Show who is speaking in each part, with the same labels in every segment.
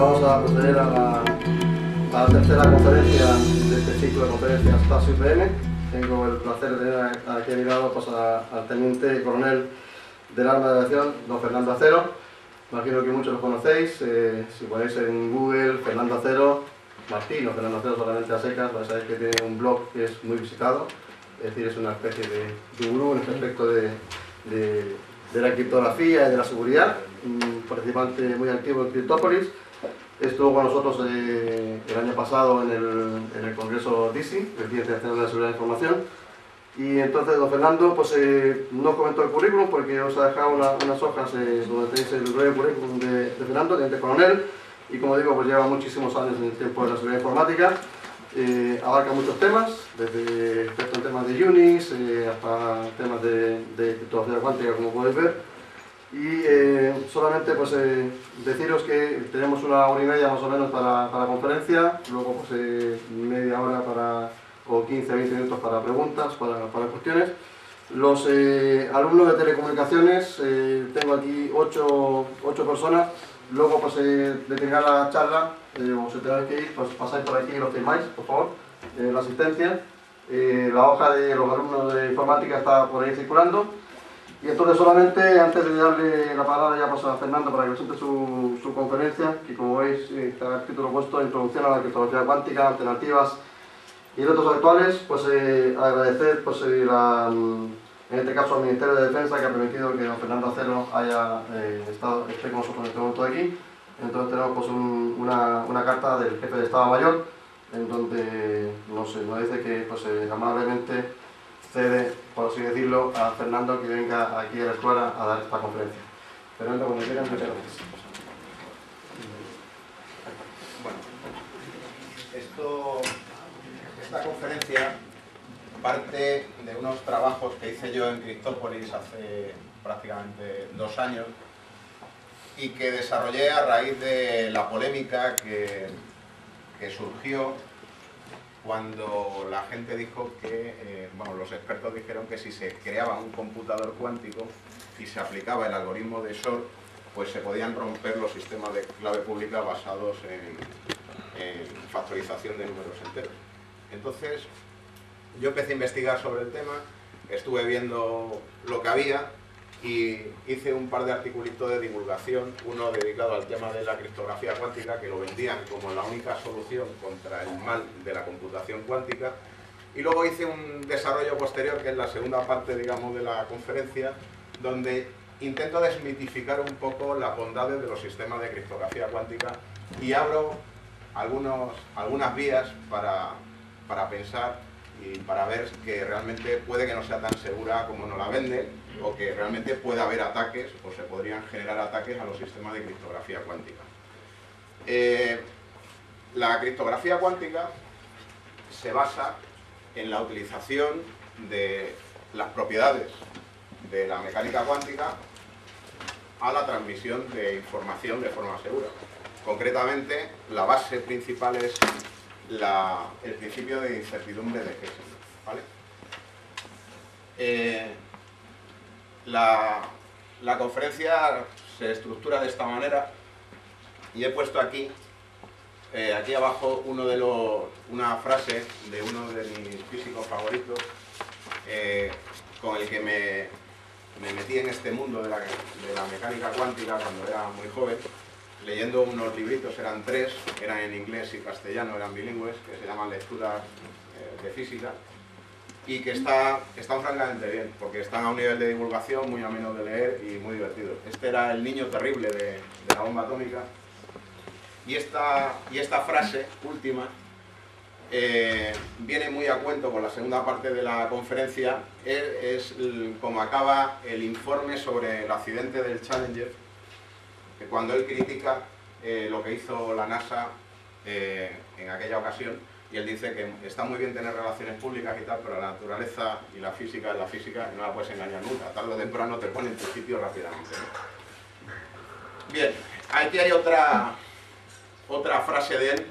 Speaker 1: vamos a proceder a la tercera conferencia de este ciclo de conferencias TAS UPM. Tengo el placer de tener aquí a mi lado pues, al teniente coronel del Arma de Aviación, don Fernando Acero. Imagino que muchos lo conocéis. Si ponéis en Google Fernando Acero, Martín o Fernando Acero solamente a secas, vais a ver que tiene un blog que es muy visitado. Es decir, es una especie de gurú en este aspecto de la criptografía y de la seguridad. Un participante muy activo en Cryptopolis. Estuvo con nosotros el año pasado en el Congreso DISI, el Día Internacional de la Seguridad de la Información. Y entonces don Fernando pues, no comentó el currículum porque os ha dejado unas hojas donde tenéis el breve currículum de Fernando, teniente coronel, y como digo, pues lleva muchísimos años en el tiempo de la seguridad informática. Abarca muchos temas, desde temas de Unix hasta temas de criptografía cuántica, como podéis ver. Y solamente pues, deciros que tenemos una hora y media más o menos para la conferencia, luego pues, media hora o 15-20 minutos para preguntas, para cuestiones. Los alumnos de telecomunicaciones, tengo aquí 8 personas. Luego pues, de terminar la charla, o si tenéis que ir, pues pasáis por aquí y lo firmáis, por favor, la asistencia. La hoja de los alumnos de informática está por ahí circulando. Y entonces solamente, antes de darle la palabra ya a Fernando para que presente su conferencia, que como veis está el título puesto, Introducción a la criptografía cuántica, alternativas y retos actuales, pues agradecer pues, en este caso al Ministerio de Defensa que ha permitido que don Fernando Acero esté con nosotros en este momento aquí. Entonces tenemos pues, una carta del jefe de Estado Mayor, en donde nos dice que pues, amablemente cede, por así decirlo, a Fernando que venga aquí a la escuela a dar esta conferencia. Fernando, cuando quieras, muchas gracias.
Speaker 2: Bueno, esta conferencia parte de unos trabajos que hice yo en Cryptopolis hace prácticamente 2 años y que desarrollé a raíz de la polémica que surgió cuando la gente dijo que, los expertos dijeron que si se creaba un computador cuántico y se aplicaba el algoritmo de Shor, pues se podían romper los sistemas de clave pública basados en factorización de números enteros. Entonces, yo empecé a investigar sobre el tema, estuve viendo lo que había y hice un par de articulitos de divulgación, uno dedicado al tema de la criptografía cuántica, que lo vendían como la única solución contra el mal de la computación cuántica, y luego hice un desarrollo posterior, que es la segunda parte, digamos, de la conferencia, donde intento desmitificar un poco las bondades de los sistemas de criptografía cuántica y abro algunas vías para pensar y para ver que realmente puede que no sea tan segura como nos la venden, o que realmente puede haber ataques o se podrían generar ataques a los sistemas de criptografía cuántica. La criptografía cuántica se basa en la utilización de las propiedades de la mecánica cuántica a la transmisión de información de forma segura. Concretamente, la base principal es el principio de incertidumbre de Heisenberg, ¿vale? La conferencia se estructura de esta manera y he puesto aquí abajo una frase de uno de mis físicos favoritos, con el que me metí en este mundo de la mecánica cuántica cuando era muy joven, leyendo unos libritos, eran 3, eran en inglés y castellano, eran bilingües, que se llaman Lecturas de Física, y que están francamente bien, porque están a un nivel de divulgación muy ameno de leer y muy divertido. Este era el niño terrible de la bomba atómica, y esta frase última viene muy a cuento con la segunda parte de la conferencia. Es como acaba el informe sobre el accidente del Challenger, que cuando él critica lo que hizo la NASA en aquella ocasión, y él dice que está muy bien tener relaciones públicas y tal, pero la naturaleza y la física es la física y no la puedes engañar nunca, tarde o temprano te pone en tu sitio rápidamente, ¿no? Bien, aquí hay otra frase de él,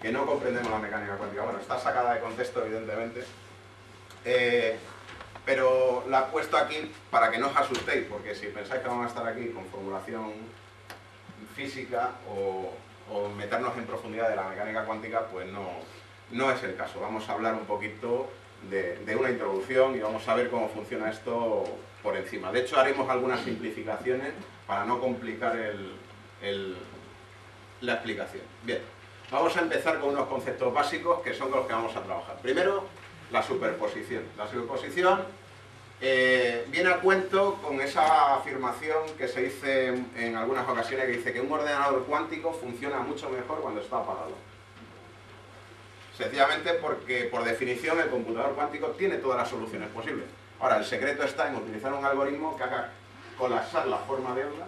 Speaker 2: que no comprendemos la mecánica cuántica. Bueno, está sacada de contexto, evidentemente, pero la he puesto aquí para que no os asustéis, porque si pensáis que vamos a estar aquí con formulación física o o meternos en profundidad de la mecánica cuántica, pues no es el caso. Vamos a hablar un poquito de una introducción y vamos a ver cómo funciona esto por encima. De hecho, haremos algunas simplificaciones para no complicar la explicación. Bien, vamos a empezar con unos conceptos básicos que son con los que vamos a trabajar. Primero, la superposición. La superposición viene a cuento con esa afirmación que se dice en algunas ocasiones, que dice que un ordenador cuántico funciona mucho mejor cuando está apagado. Sencillamente porque, por definición, el computador cuántico tiene todas las soluciones posibles. Ahora, el secreto está en utilizar un algoritmo que haga colapsar la forma de onda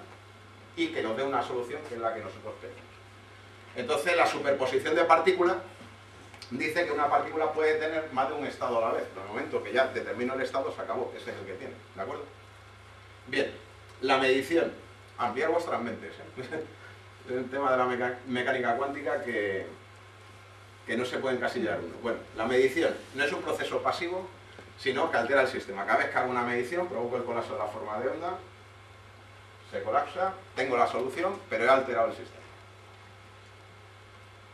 Speaker 2: y que nos dé una solución que es la que nosotros queremos. Entonces, la superposición de partículas dice que una partícula puede tener más de un estado a la vez. En el momento que ya determino el estado, se acabó. Ese es el que tiene. ¿De acuerdo? Bien, la medición. Ampliar vuestras mentes. Es un tema de la mecánica cuántica que no se puede encasillar uno. Bueno, la medición no es un proceso pasivo, sino que altera el sistema. Cada vez que hago una medición, provoco el colapso de la forma de onda, se colapsa, tengo la solución, pero he alterado el sistema.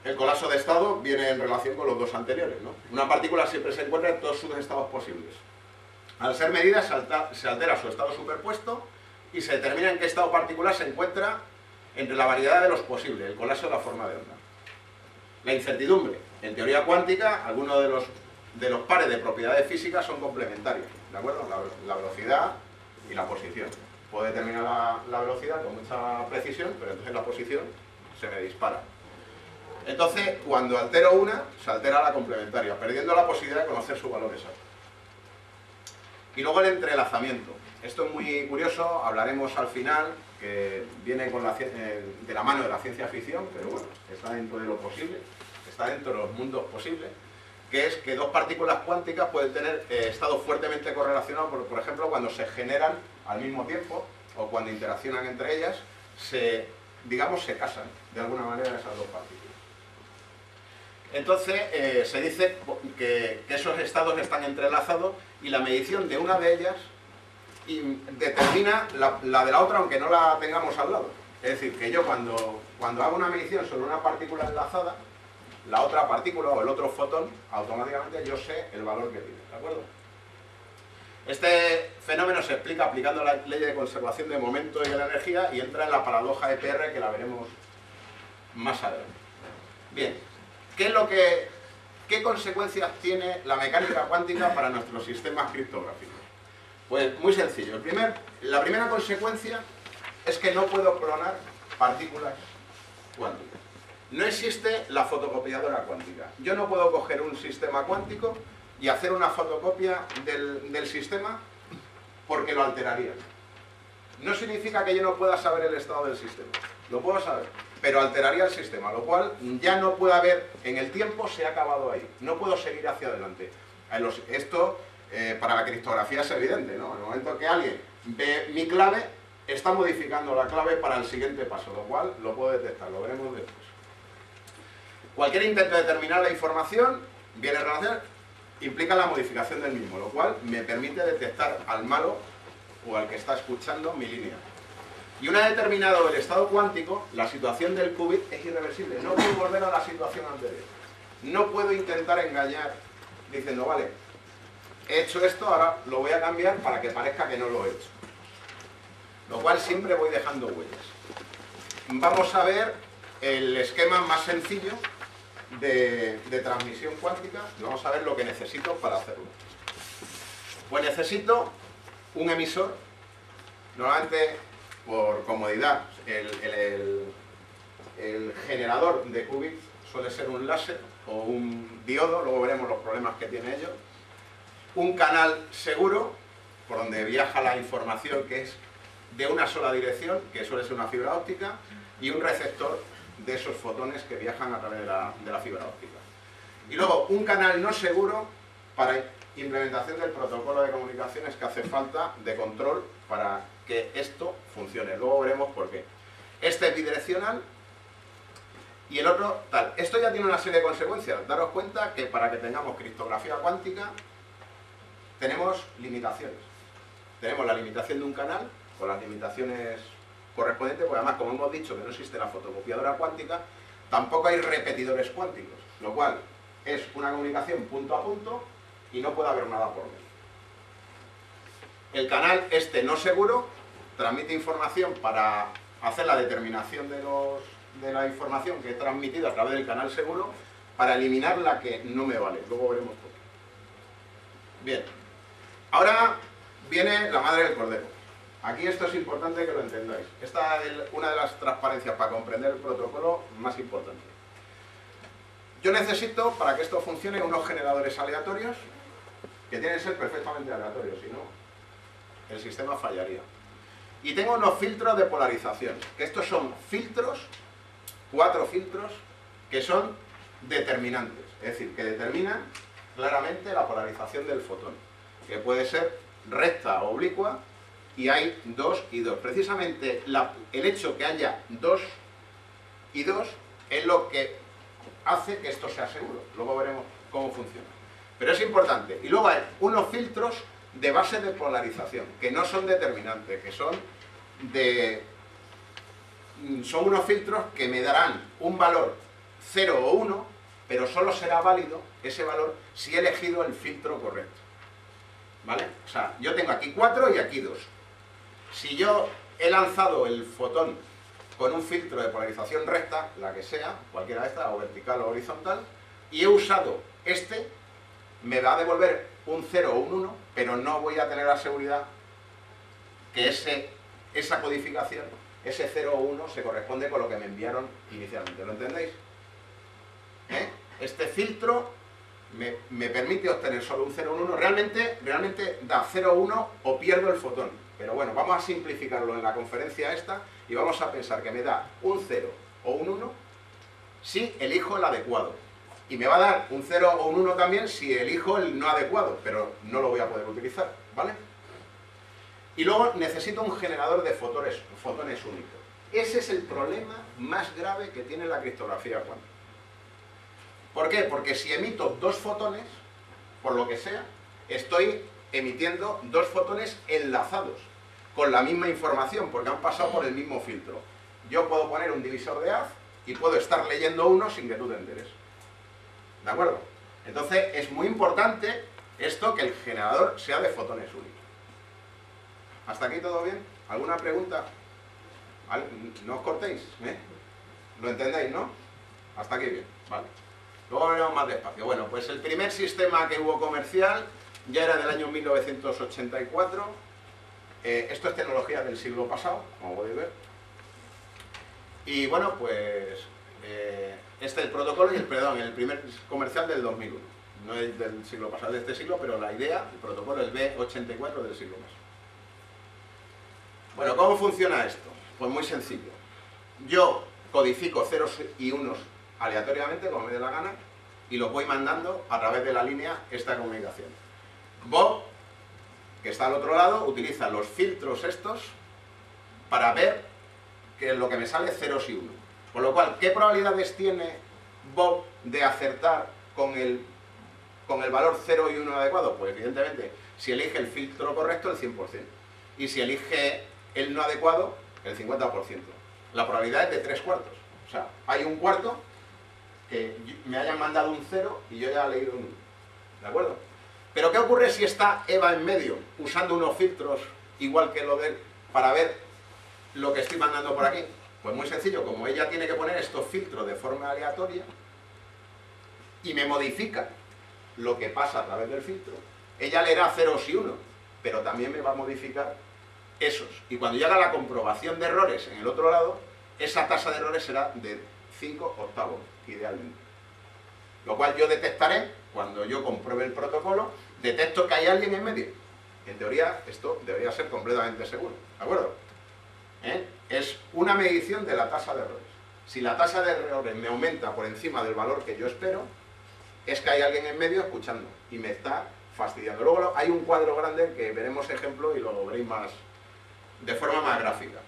Speaker 2: El colapso de estado viene en relación con los dos anteriores, ¿no? Una partícula siempre se encuentra en todos sus estados posibles. Al ser medida, se altera su estado superpuesto y se determina en qué estado particular se encuentra entre la variedad de los posibles, el colapso de la forma de onda. La incertidumbre. En teoría cuántica, algunos de los pares de propiedades físicas son complementarios, ¿de acuerdo? La velocidad y la posición. Puedo determinar la velocidad con mucha precisión, pero entonces la posición se me dispara. Entonces, cuando altero una, se altera la complementaria, perdiendo la posibilidad de conocer su valor exacto. Y luego el entrelazamiento. Esto es muy curioso, hablaremos al final, que viene de la mano de la ciencia ficción, pero bueno, está dentro de lo posible, está dentro de los mundos posibles, que es que dos partículas cuánticas pueden tener estados fuertemente correlacionados, por ejemplo, cuando se generan al mismo tiempo, o cuando interaccionan entre ellas, se casan de alguna manera esas dos partículas. Entonces, se dice que esos estados están entrelazados y la medición de una de ellas determina la de la otra, aunque no la tengamos al lado. Es decir, que yo cuando hago una medición sobre una partícula enlazada, la otra partícula o el otro fotón, automáticamente yo sé el valor que tiene, ¿de acuerdo? Este fenómeno se explica aplicando la ley de conservación de momento y de la energía y entra en la paradoja EPR, que la veremos más adelante. Bien, ¿qué consecuencias tiene la mecánica cuántica para nuestros sistemas criptográficos? Pues muy sencillo. La primera consecuencia es que no puedo clonar partículas cuánticas. No existe la fotocopiadora cuántica. Yo no puedo coger un sistema cuántico y hacer una fotocopia del sistema porque lo alteraría. No significa que yo no pueda saber el estado del sistema. Lo puedo saber, pero alteraría el sistema, lo cual ya no puede haber, en el tiempo se ha acabado ahí. No puedo seguir hacia adelante. Esto para la criptografía es evidente, ¿no? En el momento que alguien ve mi clave, está modificando la clave para el siguiente paso, lo cual lo puedo detectar, lo veremos después. Cualquier intento de determinar la información viene en relación, implica la modificación del mismo, lo cual me permite detectar al malo o al que está escuchando mi línea. Y una vez determinado el estado cuántico, la situación del qubit es irreversible. No puedo volver a la situación anterior. No puedo intentar engañar diciendo, vale, he hecho esto, ahora lo voy a cambiar para que parezca que no lo he hecho. Lo cual siempre voy dejando huellas. Vamos a ver el esquema más sencillo de transmisión cuántica. Vamos a ver lo que necesito para hacerlo. Pues necesito un emisor. Normalmente, por comodidad, el generador de qubits suele ser un láser o un diodo, luego veremos los problemas que tiene ello. Un canal seguro, por donde viaja la información, que es de una sola dirección, que suele ser una fibra óptica, y un receptor de esos fotones que viajan a través de la fibra óptica. Y luego un canal no seguro para implementación del protocolo de comunicaciones que hace falta de control para que esto funcione. Luego veremos por qué. Este es bidireccional y el otro tal. Esto ya tiene una serie de consecuencias. Daros cuenta que para que tengamos criptografía cuántica tenemos limitaciones. Tenemos la limitación de un canal con las limitaciones correspondientes, porque además, como hemos dicho que no existe la fotocopiadora cuántica, tampoco hay repetidores cuánticos, lo cual es una comunicación punto a punto y no puede haber nada por medio. El canal este no seguro transmite información para hacer la determinación de la información que he transmitido a través del canal seguro para eliminar la que no me vale. Luego veremos por qué. Bien, ahora viene la madre del cordero. Aquí esto es importante que lo entendáis. Esta es una de las transparencias para comprender el protocolo más importantes. Yo necesito, para que esto funcione, unos generadores aleatorios que tienen que ser perfectamente aleatorios, si no, el sistema fallaría. Y tengo unos filtros de polarización, que estos son filtros, 4 filtros, que son determinantes, es decir, que determinan claramente la polarización del fotón, que puede ser recta o oblicua, y hay 2 y 2. Precisamente el hecho que haya 2 y 2 es lo que hace que esto sea seguro. Luego veremos cómo funciona. Pero es importante. Y luego hay unos filtros de base de polarización, que no son determinantes, que son unos filtros que me darán un valor 0 o 1, pero solo será válido ese valor si he elegido el filtro correcto. ¿Vale? O sea, yo tengo aquí 4 y aquí 2. Si yo he lanzado el fotón con un filtro de polarización recta, la que sea, cualquiera de estas, o vertical o horizontal, y he usado este, me va a devolver un 0 o un 1, pero no voy a tener la seguridad que esa codificación, ese 0 o 1, se corresponde con lo que me enviaron inicialmente. ¿Lo entendéis? Este filtro me permite obtener solo un 0 o un 1. Realmente da 0 o 1 o pierdo el fotón. Pero bueno, vamos a simplificarlo en la conferencia esta y vamos a pensar que me da un 0 o un 1 si elijo el adecuado. Y me va a dar un 0 o un 1 también si elijo el no adecuado, pero no lo voy a poder utilizar, ¿vale? Y luego necesito un generador de fotones únicos. Ese es el problema más grave que tiene la criptografía cuántica. ¿Por qué? Porque si emito 2 fotones, por lo que sea, estoy emitiendo 2 fotones enlazados, con la misma información, porque han pasado por el mismo filtro. Yo puedo poner un divisor de haz y puedo estar leyendo uno sin que tú te enteres. ¿De acuerdo? Entonces es muy importante esto, que el generador sea de fotones únicos. ¿Hasta aquí todo bien? ¿Alguna pregunta? No os cortéis, ¿eh? ¿Lo entendéis, no? Hasta aquí bien, vale. Luego veremos más despacio. Bueno, pues el primer sistema que hubo comercial ya era del año 1984. Esto es tecnología del siglo pasado, como podéis ver. Y bueno, pues este es el protocolo y el primer comercial del 2001. No es del siglo pasado, de este siglo, pero la idea, el protocolo, el B84 del siglo pasado. Bueno, ¿cómo funciona esto? Pues muy sencillo. Yo codifico ceros y unos aleatoriamente, como me dé la gana, y lo voy mandando a través de la línea esta comunicación. Bob, que está al otro lado, utiliza los filtros estos para ver que lo que me sale ceros y unos. Con lo cual, ¿qué probabilidades tiene Bob de acertar con el valor 0 y 1 adecuado? Pues evidentemente, si elige el filtro correcto, el 100%. Y si elige el no adecuado, el 50%. La probabilidad es de 3 cuartos. O sea, hay un cuarto que me hayan mandado un 0 y yo ya he leído un 1. ¿De acuerdo? Pero ¿qué ocurre si está Eva en medio, usando unos filtros igual que lo de él, para ver lo que estoy mandando por aquí? Pues muy sencillo, como ella tiene que poner estos filtros de forma aleatoria y me modifica lo que pasa a través del filtro, ella leerá ceros y unos, pero también me va a modificar esos. Y cuando llega la comprobación de errores en el otro lado, esa tasa de errores será de 5 octavos, idealmente. Lo cual yo detectaré, cuando yo compruebe el protocolo, detecto que hay alguien en medio. En teoría, esto debería ser completamente seguro. ¿De acuerdo? Es una medición de la tasa de errores. Si la tasa de errores me aumenta por encima del valor que yo espero, es que hay alguien en medio escuchando y me está fastidiando. Luego hay un cuadro grande que veremos ejemplo y lo veréis de forma más gráfica.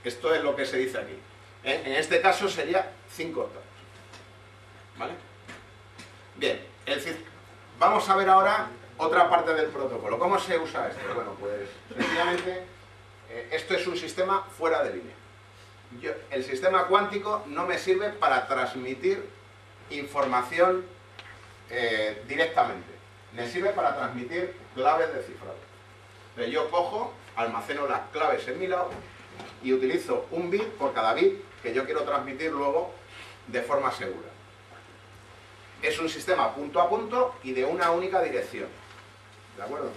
Speaker 2: Esto es lo que se dice aquí. En este caso sería 5 octavos. ¿Vale? Bien, vamos a ver ahora otra parte del protocolo. ¿Cómo se usa esto? Bueno, pues sencillamente esto es un sistema fuera de línea. el sistema cuántico no me sirve para transmitir información directamente. Me sirve para transmitir claves de cifrado. Entonces yo cojo, almaceno las claves en mi lado y utilizo un bit por cada bit que yo quiero transmitir luego de forma segura. Es un sistema punto a punto y de una única dirección. ¿De acuerdo?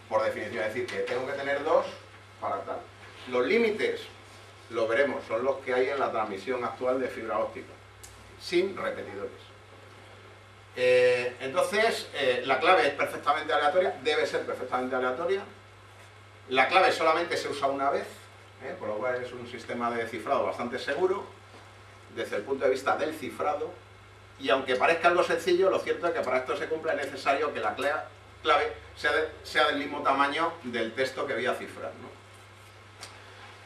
Speaker 2: Por definición, es decir, que tengo que tener dos para tal. Los límites, lo veremos, son los que hay en la transmisión actual de fibra óptica, sin repetidores. Entonces, la clave es perfectamente aleatoria, debe ser perfectamente aleatoria. La clave solamente se usa una vez, por lo cual es un sistema de cifrado bastante seguro, desde el punto de vista del cifrado. Y aunque parezca algo sencillo, lo cierto es que para esto se cumpla es necesario que la clave sea del mismo tamaño del texto que voy a cifrar, ¿no?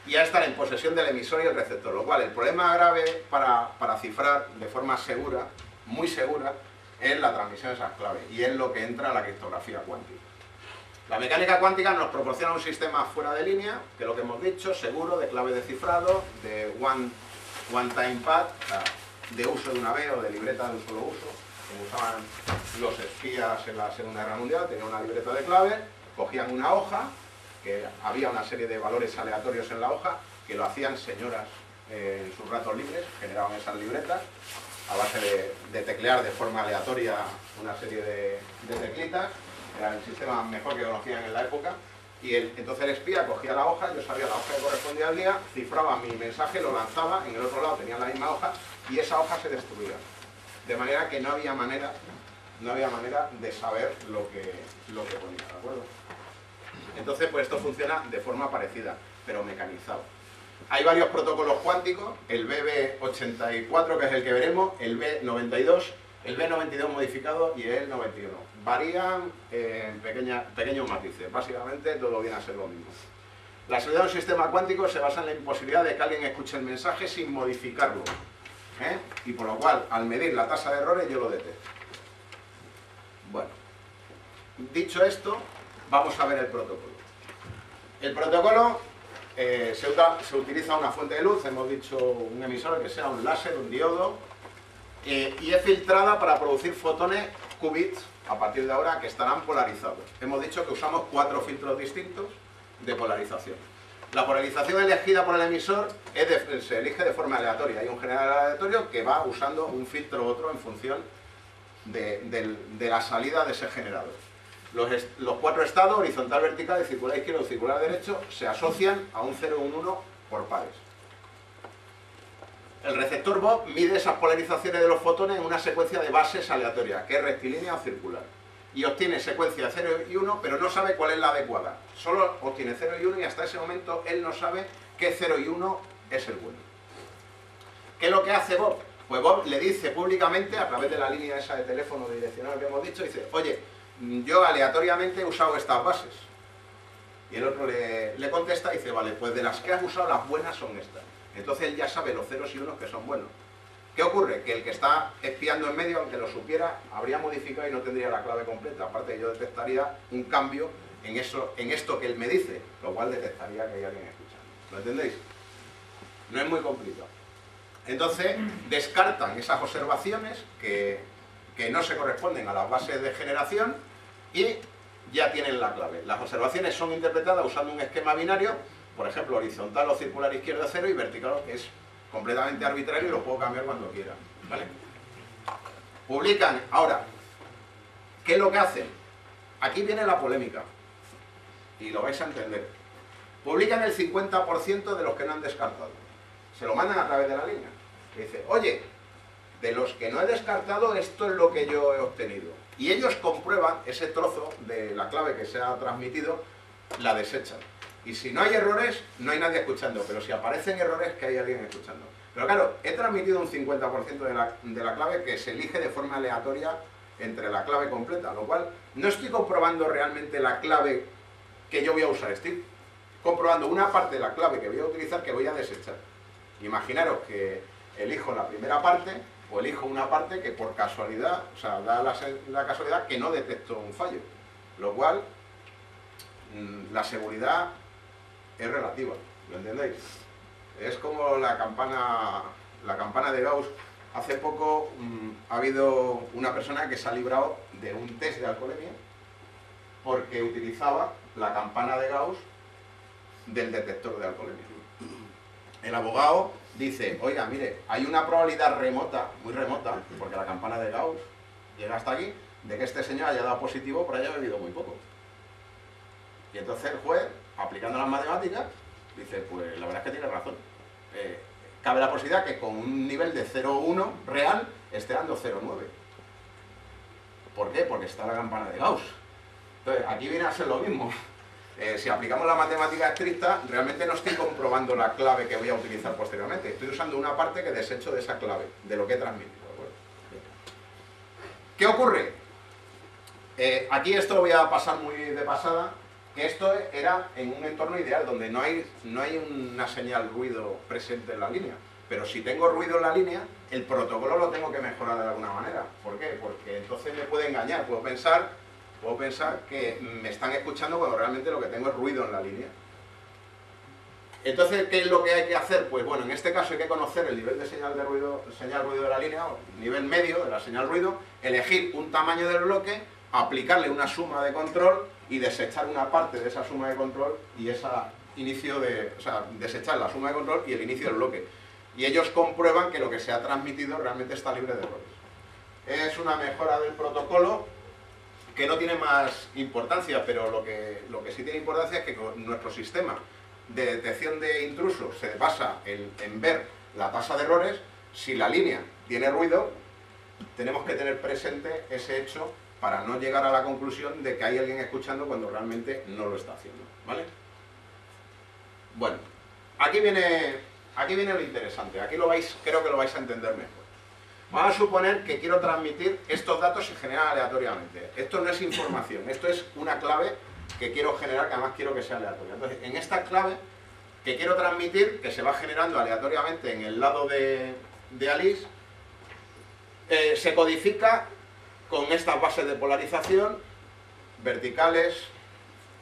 Speaker 2: Y a estar en posesión del emisor y el receptor, lo cual el problema grave para cifrar de forma segura, muy segura, es la transmisión de esas claves, y es lo que entra a la criptografía cuántica. La mecánica cuántica nos proporciona un sistema fuera de línea, que es lo que hemos dicho, seguro, de clave de cifrado, de one time pad, o sea, de uso de una vez o de libreta de un solo uso, como usaban los espías en la Segunda Guerra Mundial. Tenían una libreta de clave, cogían una hoja, que había una serie de valores aleatorios en la hoja, que lo hacían señoras en sus ratos libres, generaban esas libretas a base de teclear de forma aleatoria una serie de teclitas. Era el sistema mejor que conocían en la época. Y entonces el espía cogía la hoja, yo sabía la hoja que correspondía al día, cifraba mi mensaje, lo lanzaba, en el otro lado tenía la misma hoja y esa hoja se destruía. De manera que no había manera de saber lo que ponía, ¿de acuerdo? Entonces, pues esto funciona de forma parecida, pero mecanizado. Hay varios protocolos cuánticos, el BB84, que es el que veremos, el B92, el B92 modificado y el 91. Varían en pequeños matices, básicamente todo viene a ser lo mismo. La seguridad de un sistema cuántico se basa en la imposibilidad de que alguien escuche el mensaje sin modificarlo, y por lo cual, al medir la tasa de errores, yo lo detecto. Bueno, dicho esto, vamos a ver el protocolo. El protocolo se utiliza una fuente de luz, hemos dicho un emisor que sea un láser, un diodo, y es filtrada para producir fotones qubits a partir de ahora que estarán polarizados. Hemos dicho que usamos 4 filtros distintos de polarización. La polarización elegida por el emisor se elige de forma aleatoria. Hay un generador aleatorio que va usando un filtro u otro en función de la salida de ese generador. Los 4 estados, horizontal, vertical, circular izquierdo, circular derecho, se asocian a un 0 y un 1 por pares. El receptor Bob mide esas polarizaciones de los fotones en una secuencia de bases aleatorias, que es rectilínea o circular. Y obtiene secuencia 0 y 1, pero no sabe cuál es la adecuada. Solo obtiene 0 y 1 y hasta ese momento él no sabe qué 0 y 1 es el bueno. ¿Qué es lo que hace Bob? Pues Bob le dice públicamente, a través de la línea esa de teléfono direccional que hemos dicho, dice, oye, yo aleatoriamente he usado estas bases. Y el otro le contesta y dice, vale, pues de las que has usado las buenas son estas. Entonces él ya sabe los ceros y unos que son buenos. ¿Qué ocurre? Que el que está espiando en medio, aunque lo supiera, habría modificado y no tendría la clave completa. Aparte, yo detectaría un cambio en esto que él me dice, lo cual detectaría que hay alguien escuchando. ¿Lo entendéis? No es muy complicado. Entonces, descartan esas observaciones que no se corresponden a las bases de generación y ya tienen la clave. Las observaciones son interpretadas usando un esquema binario, por ejemplo, horizontal o circular izquierdo 0 y vertical, que es completamente arbitrario y lo puedo cambiar cuando quiera, ¿vale? Publican. Ahora, ¿qué es lo que hacen? Aquí viene la polémica y lo vais a entender. Publican el 50% de los que no han descartado. Se lo mandan a través de la línea. Y dice, oye, de los que no he descartado, esto es lo que yo he obtenido. Y ellos comprueban ese trozo de la clave que se ha transmitido, la desechan. Y si no hay errores, no hay nadie escuchando, pero si aparecen errores, que hay alguien escuchando. Pero claro, he transmitido un 50% de la clave que se elige de forma aleatoria entre la clave completa, lo cual no estoy comprobando realmente la clave que yo voy a usar, estoy comprobando una parte de la clave que voy a utilizar que voy a desechar. Imaginaros que elijo la primera parte o elijo una parte que por casualidad, o sea, da la casualidad que no detecto un fallo, lo cual la seguridad es relativa, ¿lo entendéis? Es como la campana de Gauss. Hace poco ha habido una persona que se ha librado de un test de alcoholemia porque utilizaba la campana de Gauss del detector de alcoholemia. El abogado dice, oiga, mire, hay una probabilidad remota, muy remota, porque la campana de Gauss llega hasta aquí, de que este señor haya dado positivo por haya bebido muy poco. Y entonces el juez, aplicando las matemáticas, dice, pues la verdad es que tiene razón. Cabe la posibilidad que con un nivel de 0,1 real esté dando 0,9. ¿Por qué? Porque está la campana de Gauss. Entonces, aquí viene a ser lo mismo. Si aplicamos la matemática estricta, realmente no estoy comprobando la clave que voy a utilizar posteriormente. Estoy usando una parte que desecho de esa clave, de lo que he transmitido. ¿Qué ocurre? Aquí esto lo voy a pasar muy de pasada, que esto era en un entorno ideal donde no hay una señal ruido presente en la línea. Pero si tengo ruido en la línea, el protocolo lo tengo que mejorar de alguna manera. ¿Por qué? Porque entonces me puede engañar. Puedo pensar que me están escuchando cuando realmente lo que tengo es ruido en la línea. Entonces, ¿qué es lo que hay que hacer? Pues bueno, en este caso hay que conocer el nivel de señal ruido de la línea, o nivel medio de la señal ruido, elegir un tamaño del bloque, aplicarle una suma de control y desechar una parte de esa suma de control y desechar la suma de control y el inicio del bloque. Y ellos comprueban que lo que se ha transmitido realmente está libre de errores. Es una mejora del protocolo que no tiene más importancia, pero lo que sí tiene importancia es que nuestro sistema de detección de intrusos se basa en ver la tasa de errores. Si la línea tiene ruido, tenemos que tener presente ese hecho para no llegar a la conclusión de que hay alguien escuchando cuando realmente no lo está haciendo, ¿vale? Bueno, aquí viene lo interesante, aquí creo que lo vais a entender mejor. Vamos a suponer que quiero transmitir estos datos se generan aleatoriamente. Esto no es información, esto es una clave que quiero generar, que además quiero que sea aleatoria. Entonces, en esta clave que quiero transmitir, que se va generando aleatoriamente en el lado de Alice, se codifica con estas bases de polarización verticales,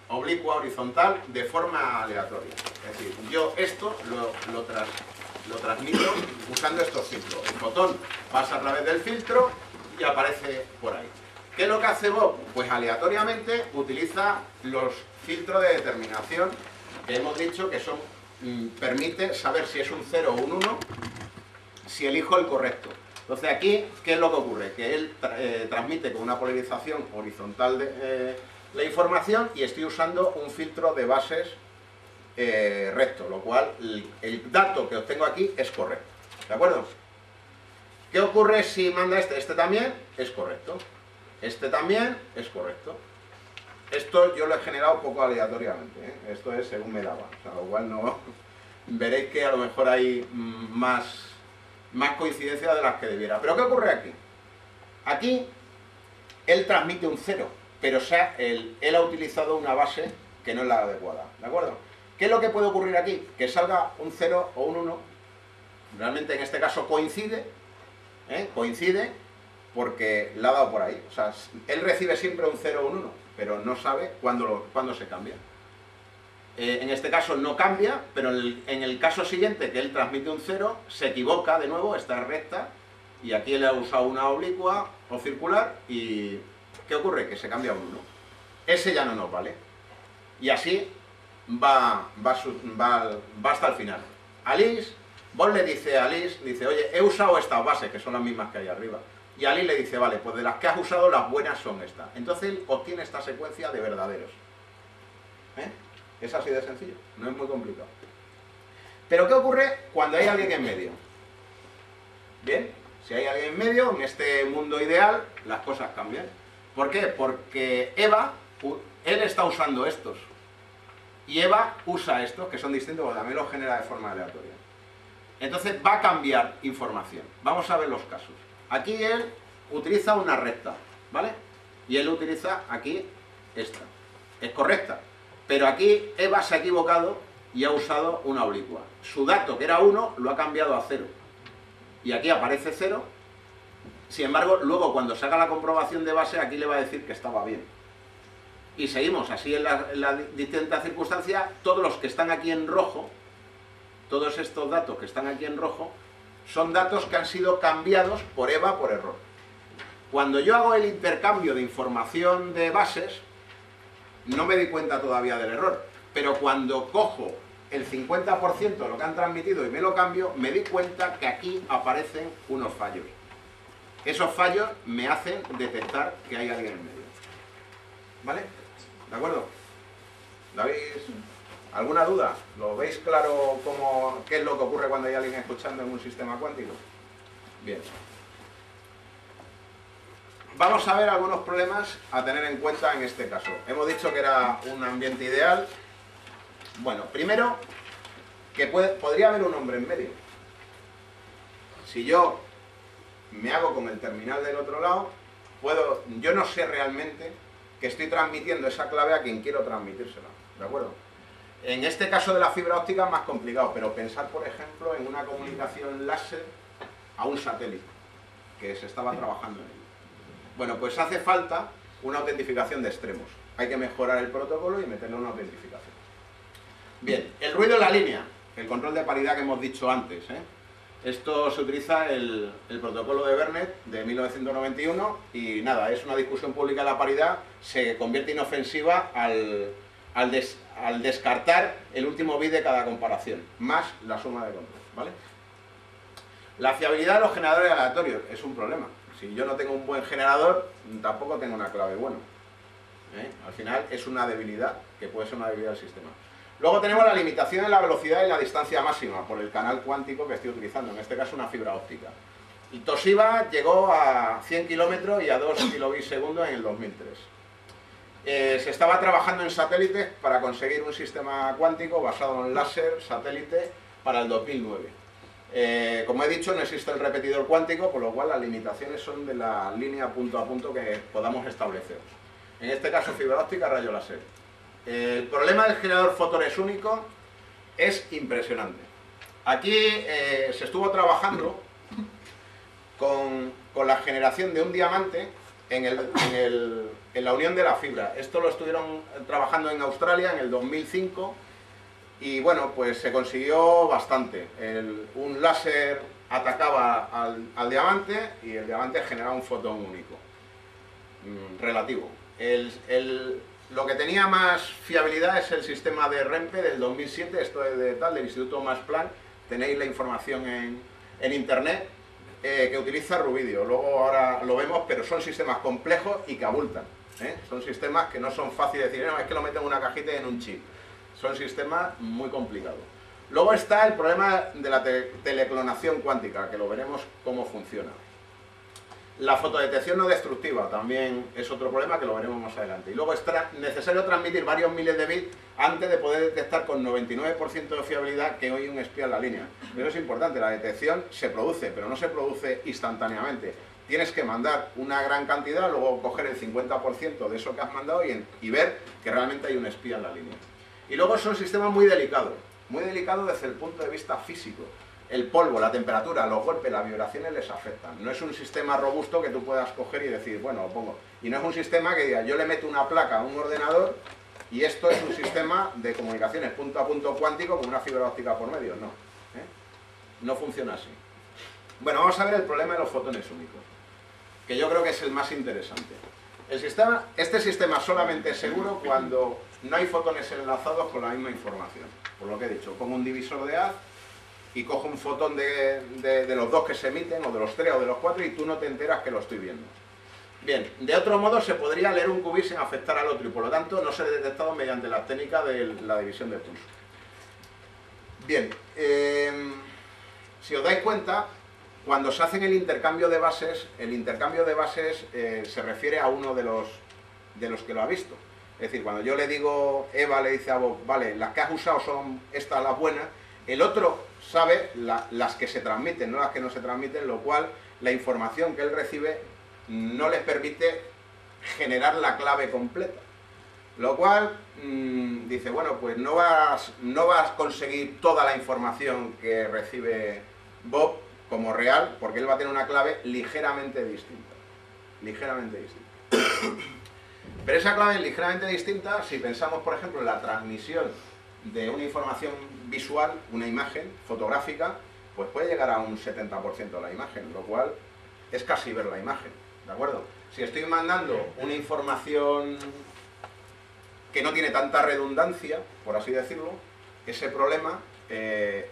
Speaker 2: oblicua, horizontal, de forma aleatoria. Es decir, yo esto lo transmito usando estos filtros. El fotón pasa a través del filtro y aparece por ahí. ¿Qué es lo que hace Bob? Pues aleatoriamente utiliza los filtros de determinación que hemos dicho que permite saber si es un 0 o un 1 si elijo el correcto. Entonces aquí, ¿qué es lo que ocurre? Que él transmite con una polarización horizontal la información y estoy usando un filtro de bases recto, lo cual el dato que obtengo aquí es correcto, ¿de acuerdo? ¿Qué ocurre si manda este? Este también es correcto, este también es correcto. Esto yo lo he generado poco aleatoriamente, ¿eh? Esto es según me daba, o sea, lo cual no... Veréis que a lo mejor hay más coincidencias de las que debiera. ¿Pero qué ocurre aquí? Aquí él transmite un 0, pero él ha utilizado una base que no es la adecuada, ¿de acuerdo? ¿Qué es lo que puede ocurrir aquí? Que salga un 0 o un 1, realmente en este caso coincide porque le ha dado por ahí. O sea, él recibe siempre un 0 o un 1, pero no sabe cuándo se cambia. En este caso no cambia, pero en el caso siguiente, que él transmite un 0, se equivoca de nuevo, está recta, y aquí él ha usado una oblicua o circular, y ¿qué ocurre? Que se cambia un 1. Ese ya no nos vale. Y así va hasta el final. Alice, Bob le dice a Alice, oye, he usado estas bases, que son las mismas que hay arriba. Y Alice le dice, vale, pues de las que has usado, las buenas son estas. Entonces él obtiene esta secuencia de verdaderos. Es así de sencillo, no es muy complicado. Pero ¿qué ocurre cuando hay alguien en medio? Bien, si hay alguien en medio, en este mundo ideal, las cosas cambian. ¿Por qué? Porque él está usando estos. Y Eva usa estos, que son distintos, porque también los genera de forma aleatoria. Entonces va a cambiar información. Vamos a ver los casos. Aquí él utiliza una recta, ¿vale? Y él utiliza aquí esta. Es correcta. Pero aquí Eva se ha equivocado y ha usado una oblicua. Su dato, que era 1, lo ha cambiado a 0. Y aquí aparece 0. Sin embargo, luego cuando se haga la comprobación de base, aquí le va a decir que estaba bien. Y seguimos así en las distintas circunstancias. Todos los que están aquí en rojo todos estos datos que están aquí en rojo son datos que han sido cambiados por EVA por error. Cuando yo hago el intercambio de información de bases, no me di cuenta todavía del error, pero cuando cojo el 50% de lo que han transmitido y me lo cambio, me di cuenta que aquí aparecen unos fallos. Esos fallos me hacen detectar que hay alguien en medio. ¿Vale? ¿De acuerdo? ¿Veis? ¿Alguna duda? ¿Lo veis claro qué es lo que ocurre cuando hay alguien escuchando en un sistema cuántico? Bien. Vamos a ver algunos problemas a tener en cuenta en este caso. Hemos dicho que era un ambiente ideal. Bueno, primero, que podría haber un hombre en medio. Si yo me hago con el terminal del otro lado, yo no sé realmente que estoy transmitiendo esa clave a quien quiero transmitírsela. ¿De acuerdo? En este caso de la fibra óptica es más complicado, pero pensar, por ejemplo, en una comunicación láser a un satélite, que se estaba trabajando en ello. Bueno, pues hace falta una autentificación de extremos. Hay que mejorar el protocolo y meterle una autentificación. Bien, el ruido en la línea, el control de paridad que hemos dicho antes. Esto se utiliza el protocolo de Bernet de 1991 y nada, es una discusión pública de la paridad, se convierte inofensiva al descartar el último bit de cada comparación, más la suma de control, ¿vale? La fiabilidad de los generadores aleatorios es un problema. Si yo no tengo un buen generador, tampoco tengo una clave buena. Al final es una debilidad, que puede ser una debilidad del sistema. Luego tenemos la limitación en la velocidad y la distancia máxima por el canal cuántico que estoy utilizando, en este caso una fibra óptica. Y Toshiba llegó a 100 kilómetros y a 2 kilobits segundo en el 2003. Se estaba trabajando en satélites para conseguir un sistema cuántico basado en láser satélite para el 2009. Como he dicho, no existe el repetidor cuántico, por lo cual las limitaciones son de la línea punto a punto que podamos establecer. En este caso fibra óptica, rayo láser. El problema del generador fotones único es impresionante. Aquí se estuvo trabajando con la generación de un diamante en la unión de la fibra. Esto lo estuvieron trabajando en Australia en el 2005 y bueno, pues se consiguió bastante. Un láser atacaba al diamante y el diamante generaba un fotón único, relativo. Lo que tenía más fiabilidad es el sistema de REMPE del 2007, esto es del Instituto Max Planck, tenéis la información en internet, que utiliza rubidio. Luego ahora lo vemos, pero son sistemas complejos y que abultan. Son sistemas que no son fáciles de decir, no, es que lo meten en una cajita y en un chip. Son sistemas muy complicados. Luego está el problema de la teleclonación cuántica, que lo veremos cómo funciona. La fotodetección no destructiva también es otro problema que lo veremos más adelante. Y luego es necesario transmitir varios miles de bits antes de poder detectar con 99% de fiabilidad que hoy un espía en la línea. Eso es importante, la detección se produce, pero no se produce instantáneamente. Tienes que mandar una gran cantidad, luego coger el 50% de eso que has mandado y ver que realmente hay un espía en la línea. Y luego son sistemas muy delicados desde el punto de vista físico. El polvo, la temperatura, los golpes, las vibraciones les afectan. No es un sistema robusto que tú puedas coger y decir, bueno, lo pongo. Y no es un sistema que diga, yo le meto una placa a un ordenador y esto es un sistema de comunicaciones punto a punto cuántico con una fibra óptica por medio. No. No funciona así. Bueno, vamos a ver el problema de los fotones únicos, que yo creo que es el más interesante. Este sistema solamente es seguro cuando no hay fotones enlazados con la misma información. Por lo que he dicho, pongo un divisor de haz y cojo un fotón de los dos que se emiten, o de los tres o de los cuatro, y tú no te enteras que lo estoy viendo. Bien, de otro modo se podría leer un qubit sin afectar al otro, y por lo tanto no ser detectado mediante la técnica de la división de pulso. Bien, si os dais cuenta, cuando se hacen el intercambio de bases se refiere a uno de los que lo ha visto. Es decir, cuando yo le digo, Eva le dice a Bob, vale, las que has usado son estas las buenas, el otro sabe las que se transmiten, no las que no se transmiten, lo cual la información que él recibe no les permite generar la clave completa. Lo cual dice, bueno, pues no vas a conseguir toda la información que recibe Bob como real, porque él va a tener una clave ligeramente distinta. Ligeramente distinta. Pero esa clave ligeramente distinta, si pensamos, por ejemplo, en la transmisión de una información visual, una imagen fotográfica, pues puede llegar a un 70% de la imagen, lo cual es casi ver la imagen, ¿de acuerdo? Si estoy mandando una información que no tiene tanta redundancia, por así decirlo, ese problema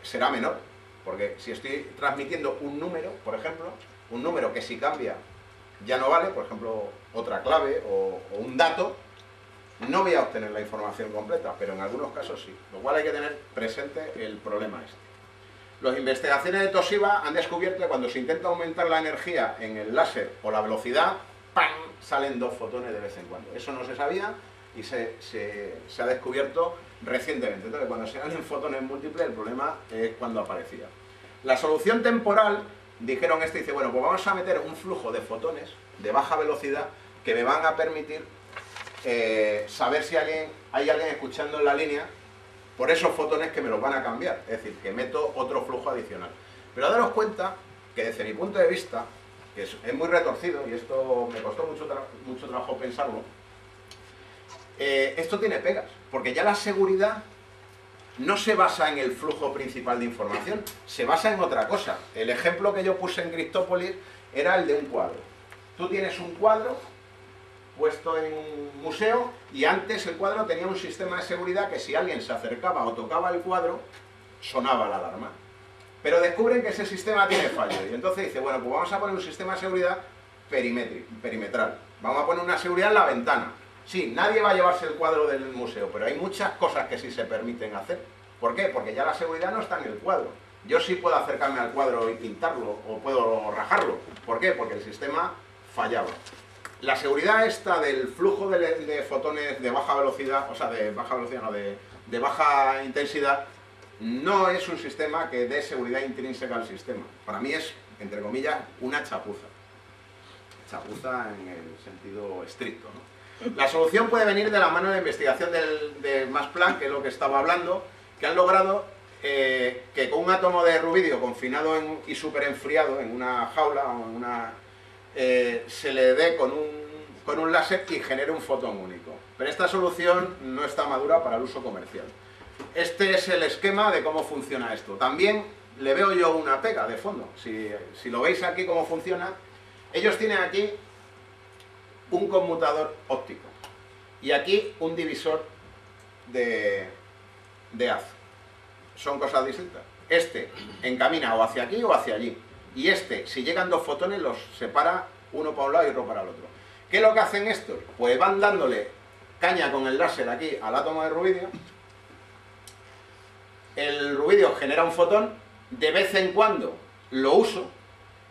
Speaker 2: será menor, porque si estoy transmitiendo un número, por ejemplo, un número que si cambia ya no vale, por ejemplo, otra clave o un dato, no voy a obtener la información completa, pero en algunos casos sí, lo cual hay que tener presente el problema este. Las investigaciones de Toshiba han descubierto que cuando se intenta aumentar la energía en el láser o la velocidad, ¡pam!, salen 2 fotones de vez en cuando. Eso no se sabía y se ha descubierto recientemente. Entonces, cuando se salen fotones múltiples, el problema es cuando aparecía. La solución temporal, dijeron dice, bueno, pues vamos a meter un flujo de fotones de baja velocidad que me van a permitir saber si hay alguien escuchando en la línea por esos fotones que me los van a cambiar, es decir, que meto otro flujo adicional. Pero daros cuenta que desde mi punto de vista, que es muy retorcido, y esto me costó mucho trabajo pensarlo, esto tiene pegas, porque ya la seguridad no se basa en el flujo principal de información, se basa en otra cosa. El ejemplo que yo puse en Cristópolis era el de un cuadro. Tú tienes un cuadro puesto en un museo y antes el cuadro tenía un sistema de seguridad que si alguien se acercaba o tocaba el cuadro, sonaba la alarma. Pero descubren que ese sistema tiene fallo y entonces dice, bueno, pues vamos a poner un sistema de seguridad perimetral. Vamos a poner una seguridad en la ventana. Sí, nadie va a llevarse el cuadro del museo, pero hay muchas cosas que sí se permiten hacer. ¿Por qué? Porque ya la seguridad no está en el cuadro. Yo sí puedo acercarme al cuadro y pintarlo o puedo rajarlo. ¿Por qué? Porque el sistema fallaba. La seguridad esta del flujo de fotones de baja velocidad, o sea, de baja velocidad, no, de baja intensidad, no es un sistema que dé seguridad intrínseca al sistema. Para mí es, entre comillas, una chapuza. Chapuza en el sentido estricto, ¿no? La solución puede venir de la mano de la investigación de Max Planck, que es lo que estaba hablando, que han logrado que con un átomo de rubidio confinado y súper enfriado en una jaula o en una... se le dé con un láser y genere un fotón único. Pero esta solución no está madura para el uso comercial. Este es el esquema de cómo funciona esto. También le veo yo una pega de fondo. Si lo veis aquí cómo funciona, ellos tienen aquí un conmutador óptico y aquí un divisor de haz. Son cosas distintas. Este encamina o hacia aquí o hacia allí. Y si llegan 2 fotones, los separa uno para un lado y otro para el otro. ¿Qué es lo que hacen estos? Pues van dándole caña con el láser aquí al átomo de rubidio. El rubidio genera un fotón, de vez en cuando lo uso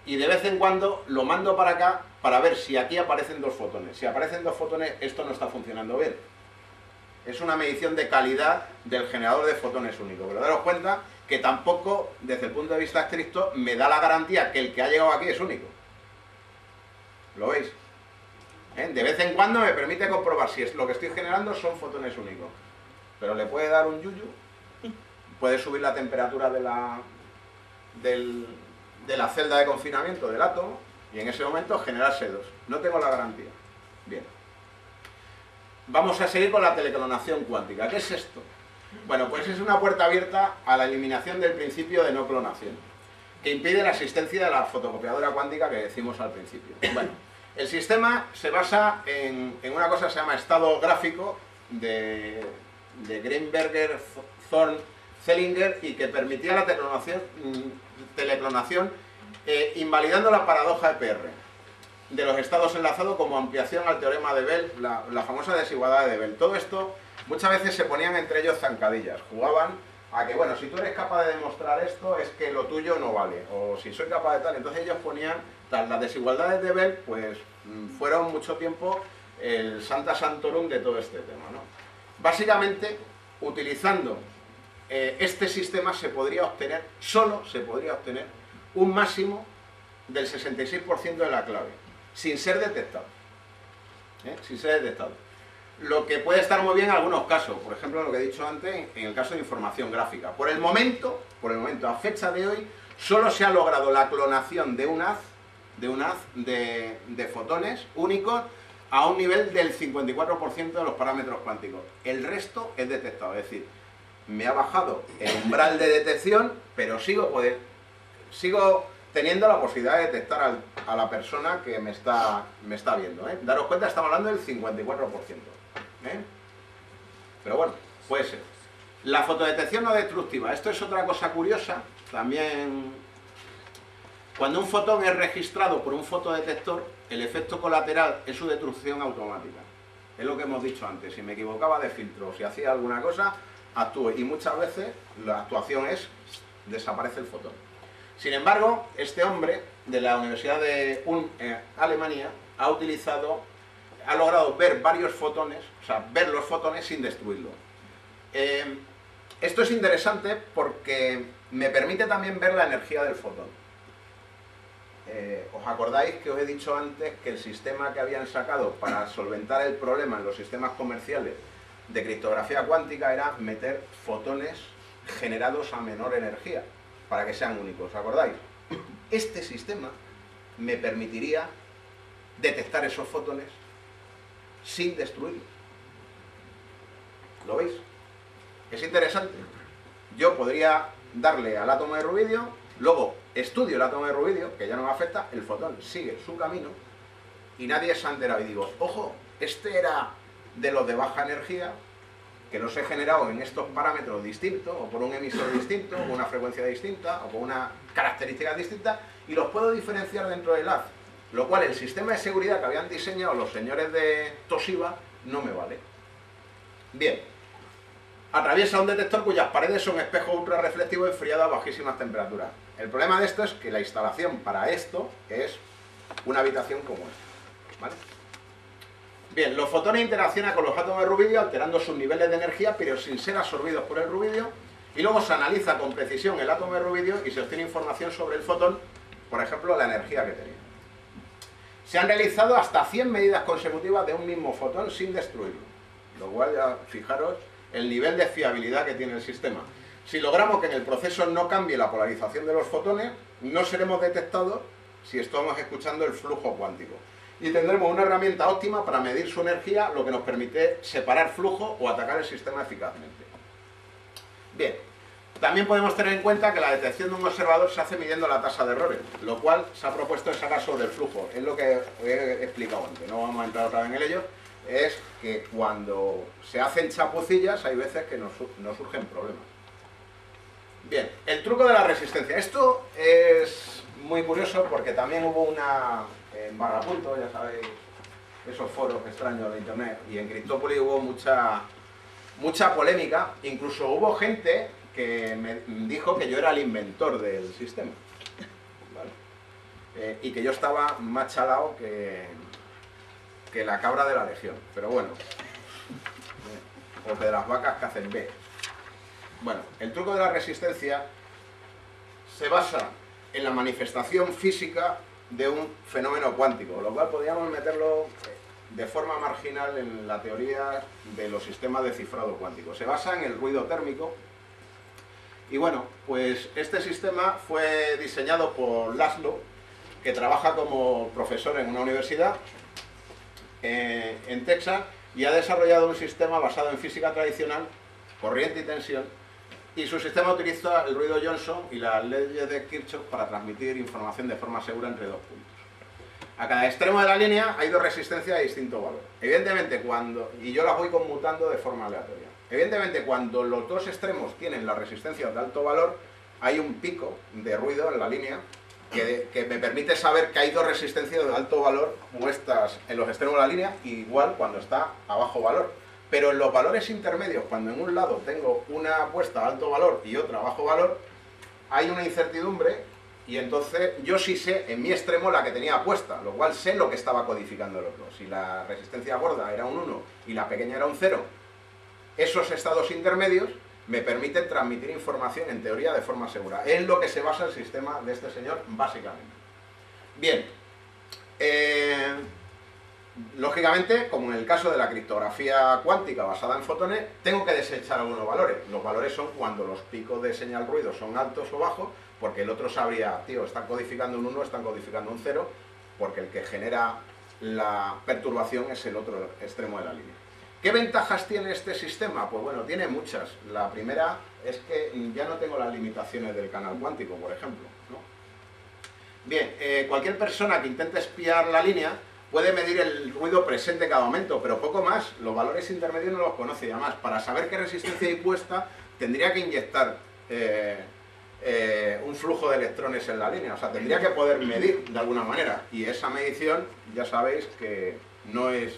Speaker 2: y de vez en cuando lo mando para acá para ver si aquí aparecen 2 fotones. Si aparecen 2 fotones, esto no está funcionando bien. Es una medición de calidad del generador de fotones único. Pero daros cuenta que tampoco, desde el punto de vista estricto, me da la garantía que el que ha llegado aquí es único. ¿Lo veis? De vez en cuando me permite comprobar si lo que estoy generando son fotones únicos. Pero le puede dar un yuyu, puede subir la temperatura de la celda de confinamiento del átomo y en ese momento generarse 2. No tengo la garantía. Bien. Vamos a seguir con la teleclonación cuántica. ¿Qué es esto? Bueno, pues es una puerta abierta a la eliminación del principio de no clonación, que impide la existencia de la fotocopiadora cuántica que decimos al principio. Bueno, el sistema se basa en una cosa que se llama estado gráfico de Greenberger, Thorne, Zellinger, y que permitía la teleclonación invalidando la paradoja de PR de los estados enlazados como ampliación al teorema de Bell, la famosa desigualdad de Bell. Todo esto muchas veces se ponían entre ellos zancadillas, jugaban a que, bueno, si tú eres capaz de demostrar esto es que lo tuyo no vale, o si soy capaz de tal. Entonces ellos ponían las desigualdades de Bell, pues fueron mucho tiempo el Santa Santorum de todo este tema, ¿no? Básicamente, utilizando este sistema se podría obtener, solo se podría obtener un máximo del 66% de la clave, sin ser detectado. Sin ser detectado. Lo que puede estar muy bien en algunos casos, por ejemplo, lo que he dicho antes, en el caso de información gráfica. Por el momento, a fecha de hoy, solo se ha logrado la clonación de un haz de fotones únicos a un nivel del 54% de los parámetros cuánticos. El resto es detectado, es decir, me ha bajado el umbral de detección, pero sigo teniendo la posibilidad de detectar a la persona que me está viendo, ¿eh? Daros cuenta, estamos hablando del 54%. ¿Eh? Pero bueno, puede ser. La fotodetección no destructiva. Esto es otra cosa curiosa. También, cuando un fotón es registrado por un fotodetector, el efecto colateral es su destrucción automática. Es lo que hemos dicho antes. Si me equivocaba de filtro, si hacía alguna cosa, actúe. Y muchas veces la actuación es, desaparece el fotón. Sin embargo, este hombre de la Universidad de Ulm, Alemania, ha logrado ver varios fotones, o sea, ver los fotones sin destruirlos. Esto es interesante porque me permite también ver la energía del fotón. ¿Os acordáis que os he dicho antes que el sistema que habían sacado para solventar el problema en los sistemas comerciales de criptografía cuántica era meter fotones generados a menor energía para que sean únicos? ¿Os acordáis? Este sistema me permitiría detectar esos fotones sin destruirlos. ¿Lo veis? Es interesante. Yo podría darle al átomo de rubidio, luego estudio el átomo de rubidio, que ya no me afecta, el fotón sigue su camino y nadie se ha enterado. Y digo, ojo, este era de los de baja energía, que los he generado en estos parámetros distintos, o por un emisor distinto, o con una frecuencia distinta, o con una característica distinta, y los puedo diferenciar dentro del haz. Lo cual el sistema de seguridad que habían diseñado los señores de Toshiba no me vale. Bien. Atraviesa un detector cuyas paredes son espejos ultrarreflectivos enfriados a bajísimas temperaturas. El problema de esto es que la instalación para esto es una habitación como esta, ¿vale? Bien, los fotones interaccionan con los átomos de rubidio alterando sus niveles de energía, pero sin ser absorbidos por el rubidio, y luego se analiza con precisión el átomo de rubidio y se obtiene información sobre el fotón, por ejemplo, la energía que tenía. Se han realizado hasta 100 medidas consecutivas de un mismo fotón sin destruirlo, lo cual ya fijaros el nivel de fiabilidad que tiene el sistema. Si logramos que en el proceso no cambie la polarización de los fotones, no seremos detectados si estamos escuchando el flujo cuántico. Y tendremos una herramienta óptima para medir su energía, lo que nos permite separar flujo o atacar el sistema eficazmente. Bien, también podemos tener en cuenta que la detección de un observador se hace midiendo la tasa de errores, lo cual se ha propuesto sacar sobre el flujo. Es lo que he explicado antes, no vamos a entrar otra vez en ello. Es que cuando se hacen chapucillas hay veces que nos surgen problemas. Bien, el truco de la resistencia. Esto es muy curioso porque también hubo una, en Barrapunto, ya sabéis, esos foros extraños de internet, y en Cryptopolis hubo mucha polémica. Incluso hubo gente que me dijo que yo era el inventor del sistema, ¿vale? Y que yo estaba más chalado que la cabra de la legión, pero bueno, o que de las vacas que hacen B. Bueno, el truco de la resistencia se basa en la manifestación física de un fenómeno cuántico, lo cual podríamos meterlo de forma marginal en la teoría de los sistemas de cifrado cuántico. Se basa en el ruido térmico y bueno, pues este sistema fue diseñado por Laszlo, que trabaja como profesor en una universidad en Texas, y ha desarrollado un sistema basado en física tradicional, corriente y tensión, y su sistema utiliza el ruido Johnson y las leyes de Kirchhoff para transmitir información de forma segura entre dos puntos. A cada extremo de la línea hay dos resistencias de distinto valor. Evidentemente, y yo las voy conmutando de forma aleatoria. Evidentemente, cuando los dos extremos tienen las resistencias de alto valor, hay un pico de ruido en la línea que me permite saber que hay dos resistencias de alto valor puestas en los extremos de la línea, igual cuando está a bajo valor. Pero en los valores intermedios, cuando en un lado tengo una puesta a alto valor y otra a bajo valor, hay una incertidumbre, y entonces yo sí sé en mi extremo la que tenía puesta, lo cual sé lo que estaba codificando el otro. Si la resistencia gorda era un 1 y la pequeña era un 0, esos estados intermedios me permiten transmitir información en teoría de forma segura. Es lo que se basa el sistema de este señor, básicamente. Bien, lógicamente, como en el caso de la criptografía cuántica basada en fotones, tengo que desechar algunos valores. Los valores son cuando los picos de señal ruido son altos o bajos, porque el otro sabría, tío, están codificando un 1, están codificando un 0, porque el que genera la perturbación es el otro extremo de la línea. ¿Qué ventajas tiene este sistema? Pues bueno, tiene muchas. La primera es que ya no tengo las limitaciones del canal cuántico, por ejemplo, ¿no? Bien, cualquier persona que intente espiar la línea puede medir el ruido presente en cada momento, pero poco más. Los valores intermedios no los conoce. Y además, para saber qué resistencia hay puesta, tendría que inyectar un flujo de electrones en la línea. O sea, tendría que poder medir de alguna manera. Y esa medición, ya sabéis que no es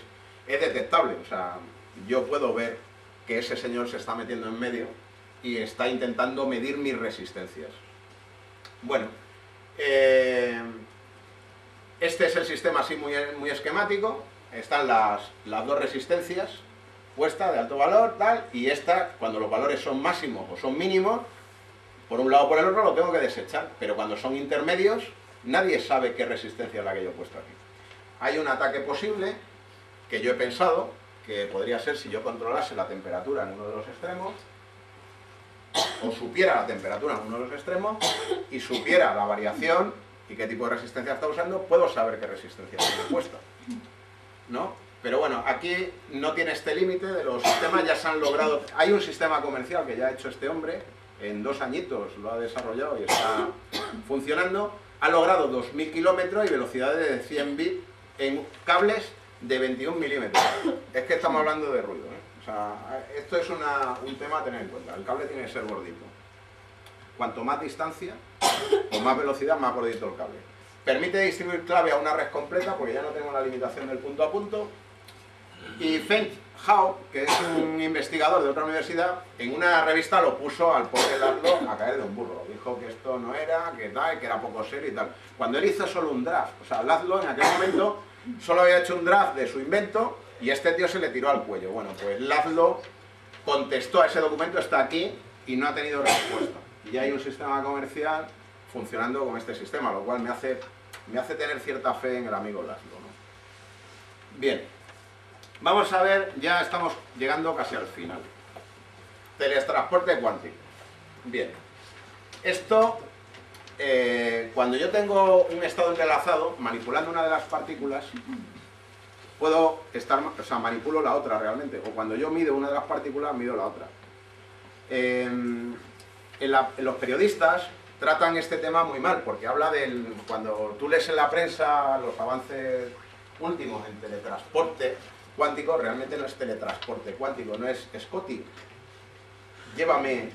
Speaker 2: detectable. O sea, yo puedo ver que ese señor se está metiendo en medio y está intentando medir mis resistencias. Bueno, este es el sistema así muy esquemático. Están las dos resistencias puestas de alto valor, tal, y esta, cuando los valores son máximos o son mínimos, por un lado o por el otro lo tengo que desechar, pero cuando son intermedios, nadie sabe qué resistencia es la que yo he puesto aquí. Hay un ataque posible que yo he pensado, que podría ser si yo controlase la temperatura en uno de los extremos, o supiera la temperatura en uno de los extremos, y supiera la variación y qué tipo de resistencia está usando, puedo saber qué resistencia tiene puesta, ¿no? Pero bueno, aquí no tiene este límite de los sistemas, ya se han logrado. Hay un sistema comercial que ya ha hecho este hombre, en 2 añitos lo ha desarrollado y está funcionando. Ha logrado 2000 kilómetros y velocidades de 100 bits en cables de 21 milímetros. Es que estamos hablando de ruido, ¿eh? O sea, esto es un tema a tener en cuenta. El cable tiene que ser gordito. Cuanto más distancia o más velocidad, más gordito el cable. Permite distribuir clave a una red completa, porque ya no tenemos la limitación del punto a punto. Y Feng Hao, que es un investigador de otra universidad, en una revista lo puso al pobre Laszlo a caer de un burro. Dijo que esto no era, que tal, que era poco serio y tal. Cuando él hizo solo un draft, o sea, Laszlo en aquel momento solo había hecho un draft de su invento y este tío se le tiró al cuello. Bueno, pues Laszlo contestó a ese documento, está aquí, y no ha tenido respuesta. Y hay un sistema comercial funcionando con este sistema, lo cual me hace tener cierta fe en el amigo Laszlo, ¿no? Bien, vamos a ver, ya estamos llegando casi al final. Teletransporte cuántico. Bien, esto, cuando yo tengo un estado entrelazado, manipulando una de las partículas, puedo estar, o sea, manipulo la otra realmente, o cuando yo mido una de las partículas, mido la otra. Los periodistas tratan este tema muy mal, porque habla del, cuando tú lees en la prensa los avances últimos en teletransporte cuántico, realmente no es teletransporte cuántico, no es Scotty, llévame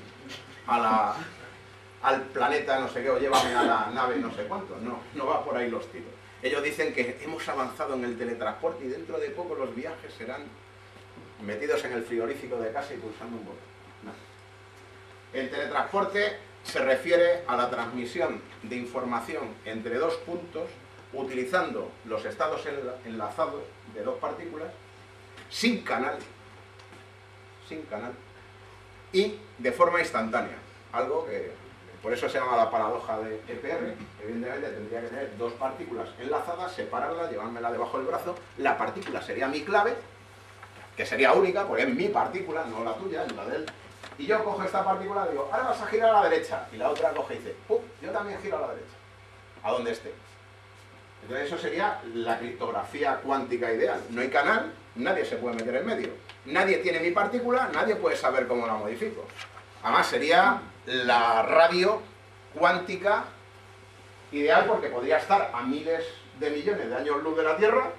Speaker 2: al planeta no sé qué, o llévame a la nave no sé cuánto, no va por ahí los tiros. Ellos dicen que hemos avanzado en el teletransporte y dentro de poco los viajes serán metidos en el frigorífico de casa y pulsando un botón. No. El teletransporte se refiere a la transmisión de información entre dos puntos utilizando los estados enlazados de dos partículas sin canal y de forma instantánea, algo que por eso se llama la paradoja de EPR. Evidentemente tendría que tener dos partículas enlazadas, separarlas, llevármela debajo del brazo, la partícula sería mi clave, que sería única, porque es mi partícula, no la tuya, es la de él. Y yo cojo esta partícula y digo, ahora vas a girar a la derecha. Y la otra coge y dice, ¡pum! Yo también giro a la derecha. A donde esté. Entonces eso sería la criptografía cuántica ideal. No hay canal, nadie se puede meter en medio. Nadie tiene mi partícula, nadie puede saber cómo la modifico. Además sería la radio cuántica ideal, porque podría estar a miles de millones de años luz de la Tierra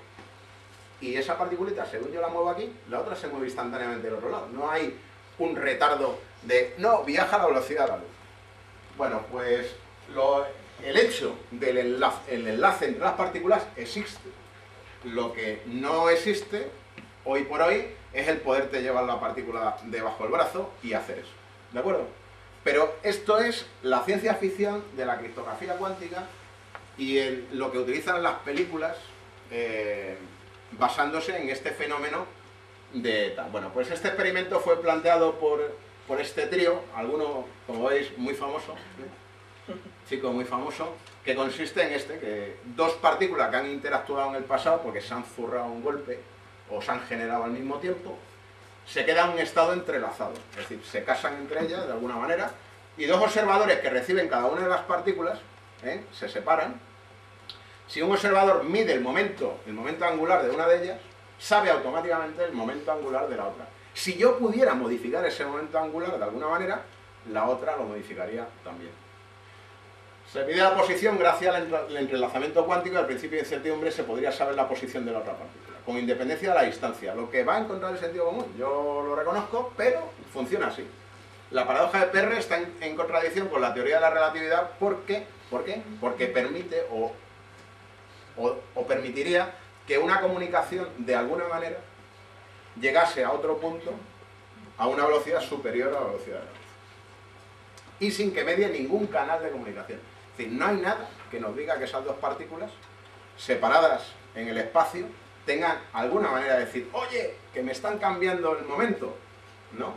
Speaker 2: y esa particulita, según yo la muevo aquí, la otra se mueve instantáneamente del otro lado. No hay un retardo de, no, viaja a la velocidad de la luz. Bueno, pues el hecho del enlace entre las partículas existe. Lo que no existe, hoy por hoy, es el poderte llevar la partícula debajo del brazo y hacer eso. ¿De acuerdo? Pero esto es la ciencia ficción de la criptografía cuántica y lo que utilizan las películas basándose en este fenómeno de tal. Bueno, pues este experimento fue planteado por este trío, alguno, como veis, muy famoso, chico muy famoso, que consiste en que dos partículas que han interactuado en el pasado porque se han zurrado un golpe o se han generado al mismo tiempo, se quedan en un estado entrelazado, es decir, se casan entre ellas de alguna manera, y dos observadores que reciben cada una de las partículas se separan. Si un observador mide el momento angular de una de ellas, sabe automáticamente el momento angular de la otra. Si yo pudiera modificar ese momento angular de alguna manera, la otra lo modificaría también. Se pide la posición gracias al entrelazamiento cuántico y al principio de incertidumbre se podría saber la posición de la otra partícula, con independencia de la distancia, lo que va en contra del sentido común. Yo lo reconozco, pero funciona así. La paradoja de Perre está en contradicción con la teoría de la relatividad porque, ¿por qué? Porque permite o permitiría que una comunicación de alguna manera llegase a otro punto a una velocidad superior a la velocidad de la luz. Y sin que medie ningún canal de comunicación. Es decir, no hay nada que nos diga que esas dos partículas separadas en el espacio tengan alguna manera de decir, oye, que me están cambiando el momento. No.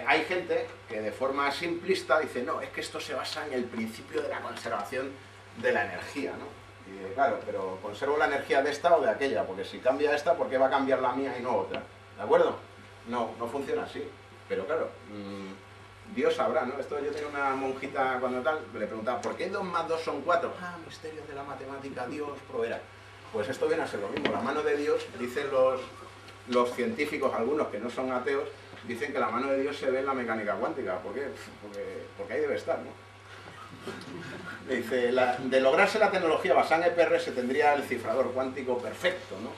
Speaker 2: Hay gente que de forma simplista dice, no, es que esto se basa en el principio de la conservación de la energía, ¿no? Y claro, pero conservo la energía de esta o de aquella, porque si cambia esta, ¿por qué va a cambiar la mía y no otra? ¿De acuerdo? No, no funciona así. Pero claro, Dios sabrá, ¿no? Esto yo tenía una monjita cuando tal, le preguntaba, ¿por qué 2 más 2 son 4? Ah, misterios de la matemática, Dios proveerá. Pues esto viene a ser lo mismo, la mano de Dios, dicen los científicos, algunos que no son ateos, dicen que la mano de Dios se ve en la mecánica cuántica. ¿Por qué? Porque ahí debe estar, ¿no? Dice, de lograrse la tecnología basada en EPR se tendría el cifrador cuántico perfecto, ¿no?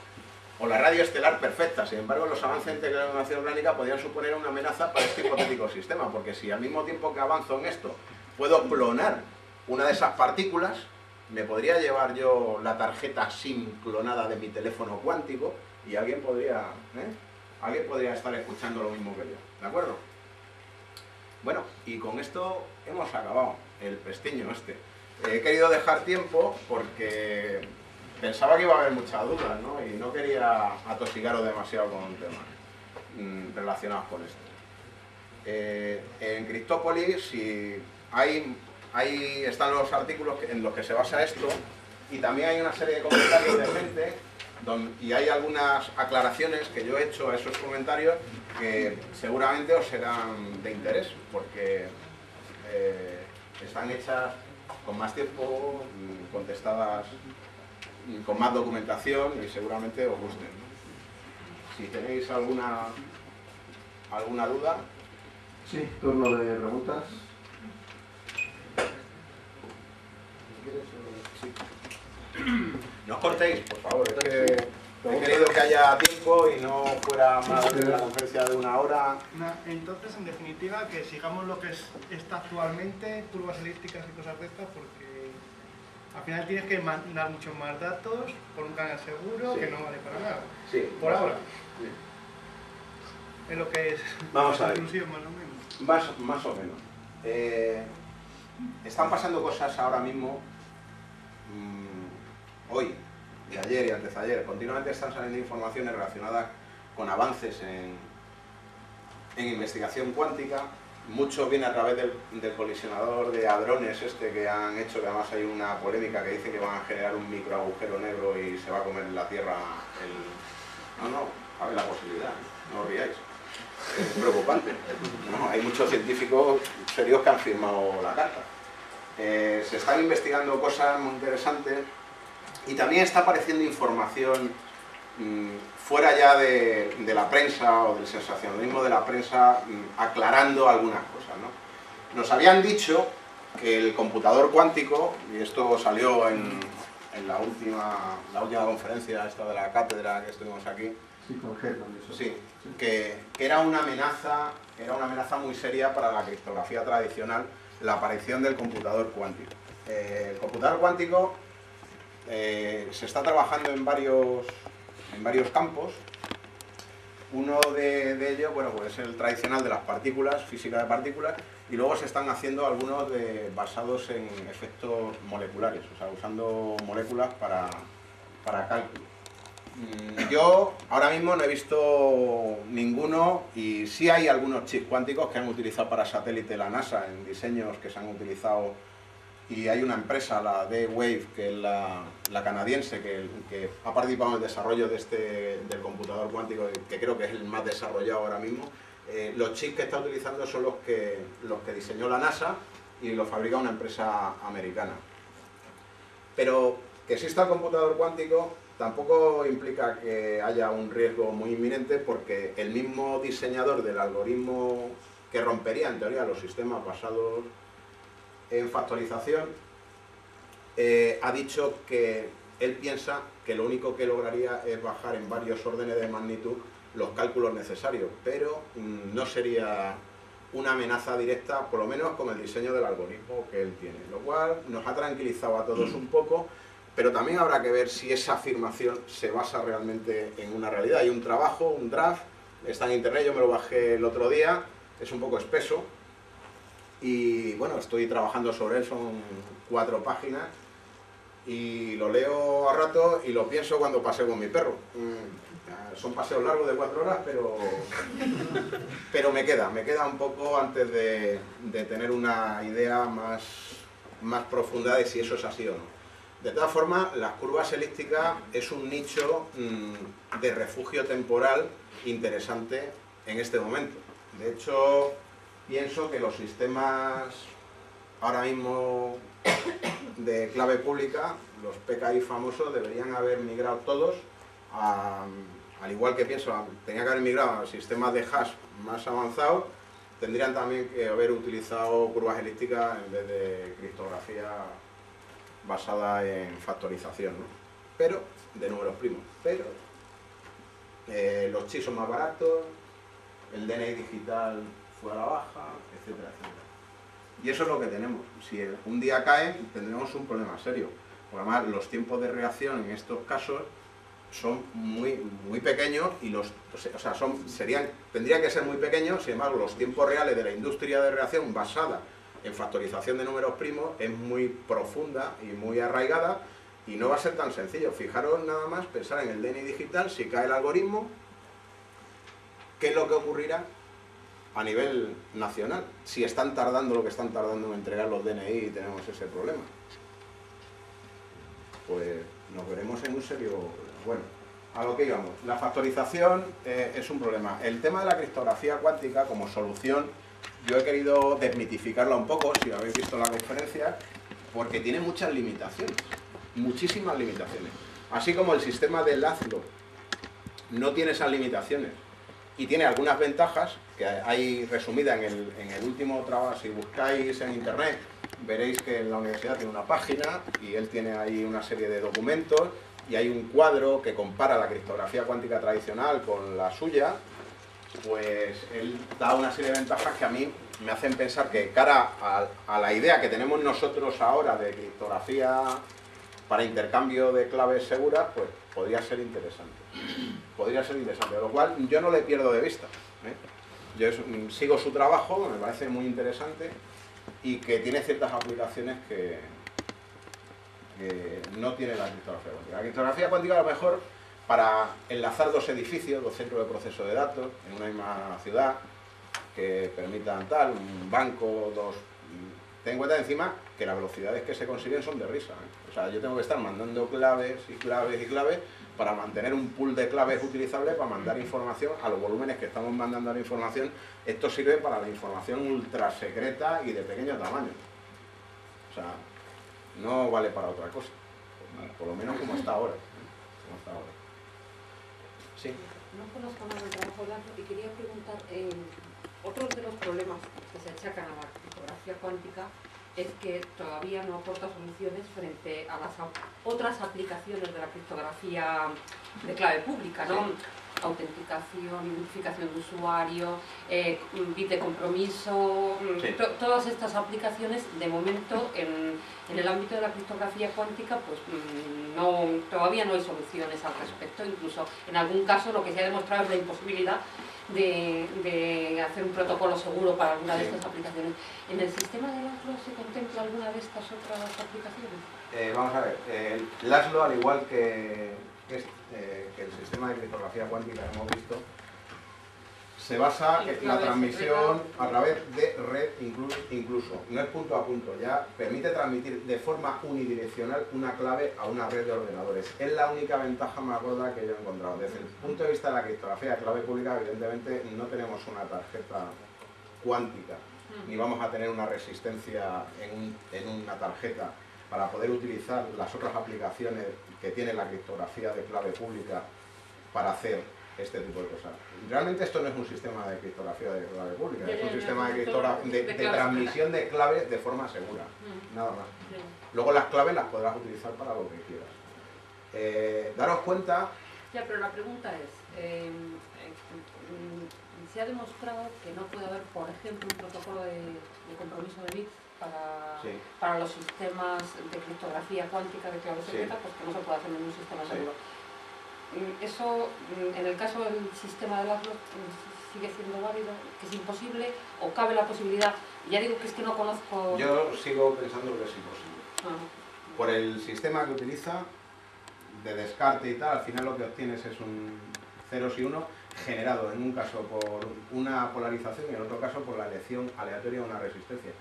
Speaker 2: O la radio estelar perfecta. Sin embargo, los avances en tecnología orgánica podrían suponer una amenaza para este hipotético sistema, porque si al mismo tiempo que avanzo en esto puedo clonar una de esas partículas, me podría llevar yo la tarjeta SIM clonada de mi teléfono cuántico y alguien podría estar escuchando lo mismo que yo, ¿de acuerdo? Bueno, y con esto hemos acabado el pestiño este. He querido dejar tiempo porque pensaba que iba a haber muchas dudas, ¿no? Y no quería atosigaros demasiado con temas relacionados con esto. En Cryptopolis, si ahí están los artículos en los que se basa esto, y también hay una serie de comentarios de gente y hay algunas aclaraciones que yo he hecho a esos comentarios que seguramente os serán de interés, porque están hechas con más tiempo, contestadas con más documentación y seguramente os gusten, ¿no? Si tenéis alguna duda.
Speaker 1: Sí, turno de preguntas.
Speaker 2: No os cortéis, por favor, es que he querido que haya tiempo y no fuera más de la conferencia de 1 hora.
Speaker 3: Entonces, en definitiva, que sigamos lo que está actualmente, curvas elípticas y cosas de estas, porque al final tienes que mandar muchos más datos por un canal seguro, sí, que no vale para nada.
Speaker 2: Sí,
Speaker 3: por ahora.
Speaker 2: Sí.
Speaker 3: Es lo que es.
Speaker 2: Vamos a ver.
Speaker 3: Más o menos.
Speaker 2: Más o menos. Están pasando cosas ahora mismo, hoy, y ayer y antes de ayer, continuamente están saliendo informaciones relacionadas con avances en investigación cuántica. Mucho viene a través del colisionador de hadrones que han hecho, que además hay una polémica que dice que van a generar un micro agujero negro y se va a comer la Tierra No, cabe la posibilidad, no os riáis. Es preocupante. No, hay muchos científicos serios que han firmado la carta. Se están investigando cosas muy interesantes y también está apareciendo información fuera ya de la prensa o del sensacionalismo de la prensa, aclarando algunas cosas, ¿no? Nos habían dicho que el computador cuántico, y esto salió en la última conferencia esta de la cátedra que estuvimos aquí, sí, que era una amenaza muy seria para la criptografía tradicional, la aparición del computador cuántico. El computador cuántico se está trabajando en varios campos. Uno de ellos, bueno, pues es el tradicional de las partículas, física de partículas, y luego se están haciendo algunos basados en efectos moleculares, o sea, usando moléculas para cálculo. Yo ahora mismo no he visto ninguno, y sí hay algunos chips cuánticos que han utilizado para satélite la NASA en diseños que se han utilizado, y hay una empresa, la D-Wave, que es la canadiense, que ha participado en el desarrollo del computador cuántico, que creo que es el más desarrollado ahora mismo. Los chips que está utilizando son los que diseñó la NASA y los fabrica una empresa americana. Pero que exista el computador cuántico tampoco implica que haya un riesgo muy inminente, porque el mismo diseñador del algoritmo que rompería en teoría los sistemas basados en factorización ha dicho que él piensa que lo único que lograría es bajar en varios órdenes de magnitud los cálculos necesarios, pero no sería una amenaza directa, por lo menos con el diseño del algoritmo que él tiene, lo cual nos ha tranquilizado a todos un poco, pero también habrá que ver si esa afirmación se basa realmente en una realidad. Hay un trabajo, un draft, está en internet, yo me lo bajé el otro día, es un poco espeso, y bueno, estoy trabajando sobre él, son 4 páginas, y lo leo a rato y lo pienso cuando paseo con mi perro. Son paseos largos de 4 horas, pero me queda un poco antes de tener una idea más profunda de si eso es así o no. De todas formas, las curvas elípticas es un nicho de refugio temporal interesante en este momento. De hecho, pienso que los sistemas ahora mismo de clave pública, los PKI famosos, deberían haber migrado todos al igual que pienso, tenía que haber migrado a sistemas de hash más avanzados, tendrían también que haber utilizado curvas elípticas en vez de criptografía basada en factorización, ¿no? Pero, de números primos. Pero los chips son más baratos, el DNI digital fue a la baja, etcétera, etcétera. Y eso es lo que tenemos. Si un día cae, tendremos un problema serio. Porque además los tiempos de reacción en estos casos son muy pequeños y tendrían que ser muy pequeños. Sin embargo, los tiempos reales de la industria de reacción basada en factorización de números primos es muy profunda y muy arraigada, y no va a ser tan sencillo. Fijaros nada más, pensar en el DNI digital, si cae el algoritmo, ¿qué es lo que ocurrirá a nivel nacional? Si están tardando lo que están tardando en entregar los DNI y tenemos ese problema, pues nos veremos en un serio problema. Bueno, a lo que íbamos. La factorización es un problema. El tema de la criptografía cuántica como solución, yo he querido desmitificarla un poco, si habéis visto la conferencia, porque tiene muchas limitaciones, muchísimas limitaciones. Así como el sistema de Laszlo no tiene esas limitaciones y tiene algunas ventajas, que hay resumidas en el último trabajo. Si buscáis en internet, veréis que en la universidad tiene una página y él tiene ahí una serie de documentos, y hay un cuadro que compara la criptografía cuántica tradicional con la suya. Pues él da una serie de ventajas que a mí me hacen pensar que, cara a la idea que tenemos nosotros ahora de criptografía para intercambio de claves seguras, pues podría ser interesante. Podría ser interesante, lo cual yo no le pierdo de vista, ¿eh? Yo sigo su trabajo, me parece muy interesante y que tiene ciertas aplicaciones que no tiene la criptografía cuántica. La criptografía cuántica a lo mejor para enlazar 2 edificios, 2 centros de proceso de datos en una misma ciudad, que permitan tal, un banco, 2... Ten en cuenta encima que las velocidades que se consiguen son de risa, ¿eh? O sea, yo tengo que estar mandando claves y claves y claves para mantener un pool de claves utilizable para mandar información a los volúmenes que estamos mandando la información. Esto sirve para la información ultra secreta y de pequeño tamaño. O sea, no vale para otra cosa, por lo menos como está ahora. Sí.
Speaker 4: No conozco nada del trabajo de Laszlo y quería preguntar, otros de los problemas que se achacan a la criptografía cuántica es que todavía no aporta soluciones frente a las otras aplicaciones de la criptografía de clave pública, ¿no? Sí. Autenticación, identificación de usuario, bit de compromiso, sí. Todas estas aplicaciones, de momento, en el ámbito de la criptografía cuántica, pues todavía no hay soluciones al respecto. Incluso, en algún caso, lo que se ha demostrado es la imposibilidad de hacer un protocolo seguro para alguna de estas aplicaciones. ¿En el sistema de Laszlo se contempla alguna de estas otras aplicaciones?
Speaker 2: Vamos a ver, Laszlo, al igual que el sistema de criptografía cuántica que hemos visto, se basa en la transmisión a través de red, incluso, no es punto a punto, ya permite transmitir de forma unidireccional una clave a una red de ordenadores. Es la única ventaja más gorda que yo he encontrado. Desde el punto de vista de la criptografía de clave pública, evidentemente no tenemos una tarjeta cuántica, ni vamos a tener una resistencia en una tarjeta para poder utilizar las otras aplicaciones que tiene la criptografía de clave pública para hacer este tipo de cosas. Realmente esto no es un sistema de criptografía de clave pública, es un sistema de transmisión de claves de forma segura, nada más. Luego las claves las podrás utilizar para lo que quieras. Daros cuenta...
Speaker 4: Ya, pero la pregunta es, se ha demostrado que no puede haber, por ejemplo, un protocolo de compromiso de bits para los sistemas de criptografía cuántica de clave secreta, pues que no se puede hacer en un sistema seguro. ¿Eso, en el caso del sistema de Laszlo, sigue siendo válido? ¿Que es imposible? ¿O cabe la posibilidad? Ya digo que es que no conozco...
Speaker 2: Yo sigo pensando que es imposible. Por el sistema que utiliza, de descarte y tal, al final lo que obtienes es un ceros y unos generado en un caso por una polarización y en otro caso por la elección aleatoria de una resistencia.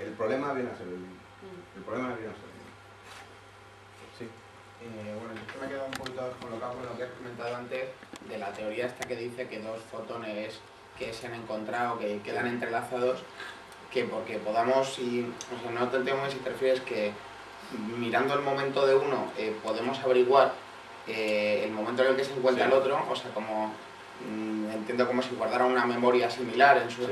Speaker 2: El problema viene a ser el mismo. El problema viene a ser el mismo. Sí.
Speaker 5: Bueno, yo me he quedado un poquito descolocado con lo que has comentado antes de la teoría esta que dice que dos fotones que se han encontrado, que quedan entrelazados, que porque podamos, o sea, no te entiendo si te refieres que mirando el momento de uno podemos averiguar el momento en el que se encuentra el otro, o sea, como entiendo como si guardara una memoria similar en su...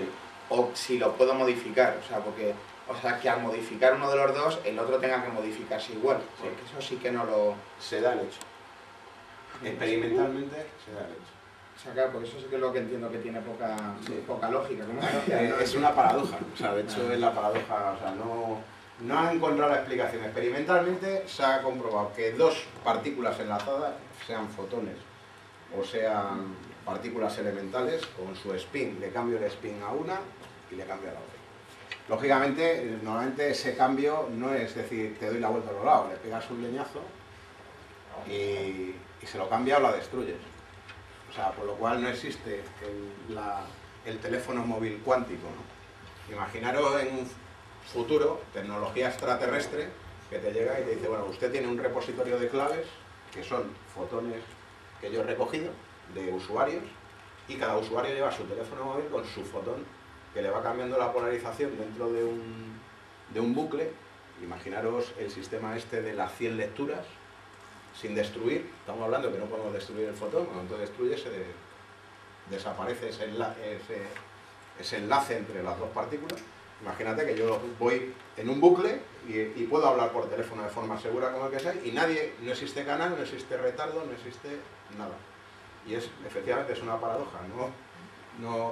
Speaker 5: o si lo puedo modificar, o sea, porque... O sea, que al modificar uno de los dos, el otro tenga que modificarse igual. Porque eso sí que no lo...
Speaker 2: Se da el hecho. Experimentalmente se da el hecho.
Speaker 5: O sea, claro, porque eso sí que es lo que entiendo que tiene poca lógica.
Speaker 2: Es una paradoja. O sea, de hecho es la paradoja. O sea, no han encontrado la explicación. Experimentalmente se ha comprobado que dos partículas enlazadas, sean fotones o sean partículas elementales, con su spin, le cambio el spin a una y le cambio a la otra. Lógicamente, normalmente ese cambio no es decir, te doy la vuelta a los lados, le pegas un leñazo y se lo cambia o la destruyes. O sea, por lo cual no existe el teléfono móvil cuántico, ¿no? Imaginaros en un futuro, tecnología extraterrestre, que te llega y te dice, bueno, usted tiene un repositorio de claves, que son fotones que yo he recogido, de usuarios, y cada usuario lleva su teléfono móvil con su fotón, que le va cambiando la polarización dentro de un bucle. Imaginaros el sistema este de las 100 lecturas, sin destruir. Estamos hablando que no podemos destruir el fotón, cuando destruye desaparece ese enlace entre las dos partículas. Imagínate que yo voy en un bucle y puedo hablar por teléfono de forma segura como el que sea, y no existe canal, no existe retardo, no existe nada. Y efectivamente es una paradoja, ¿no?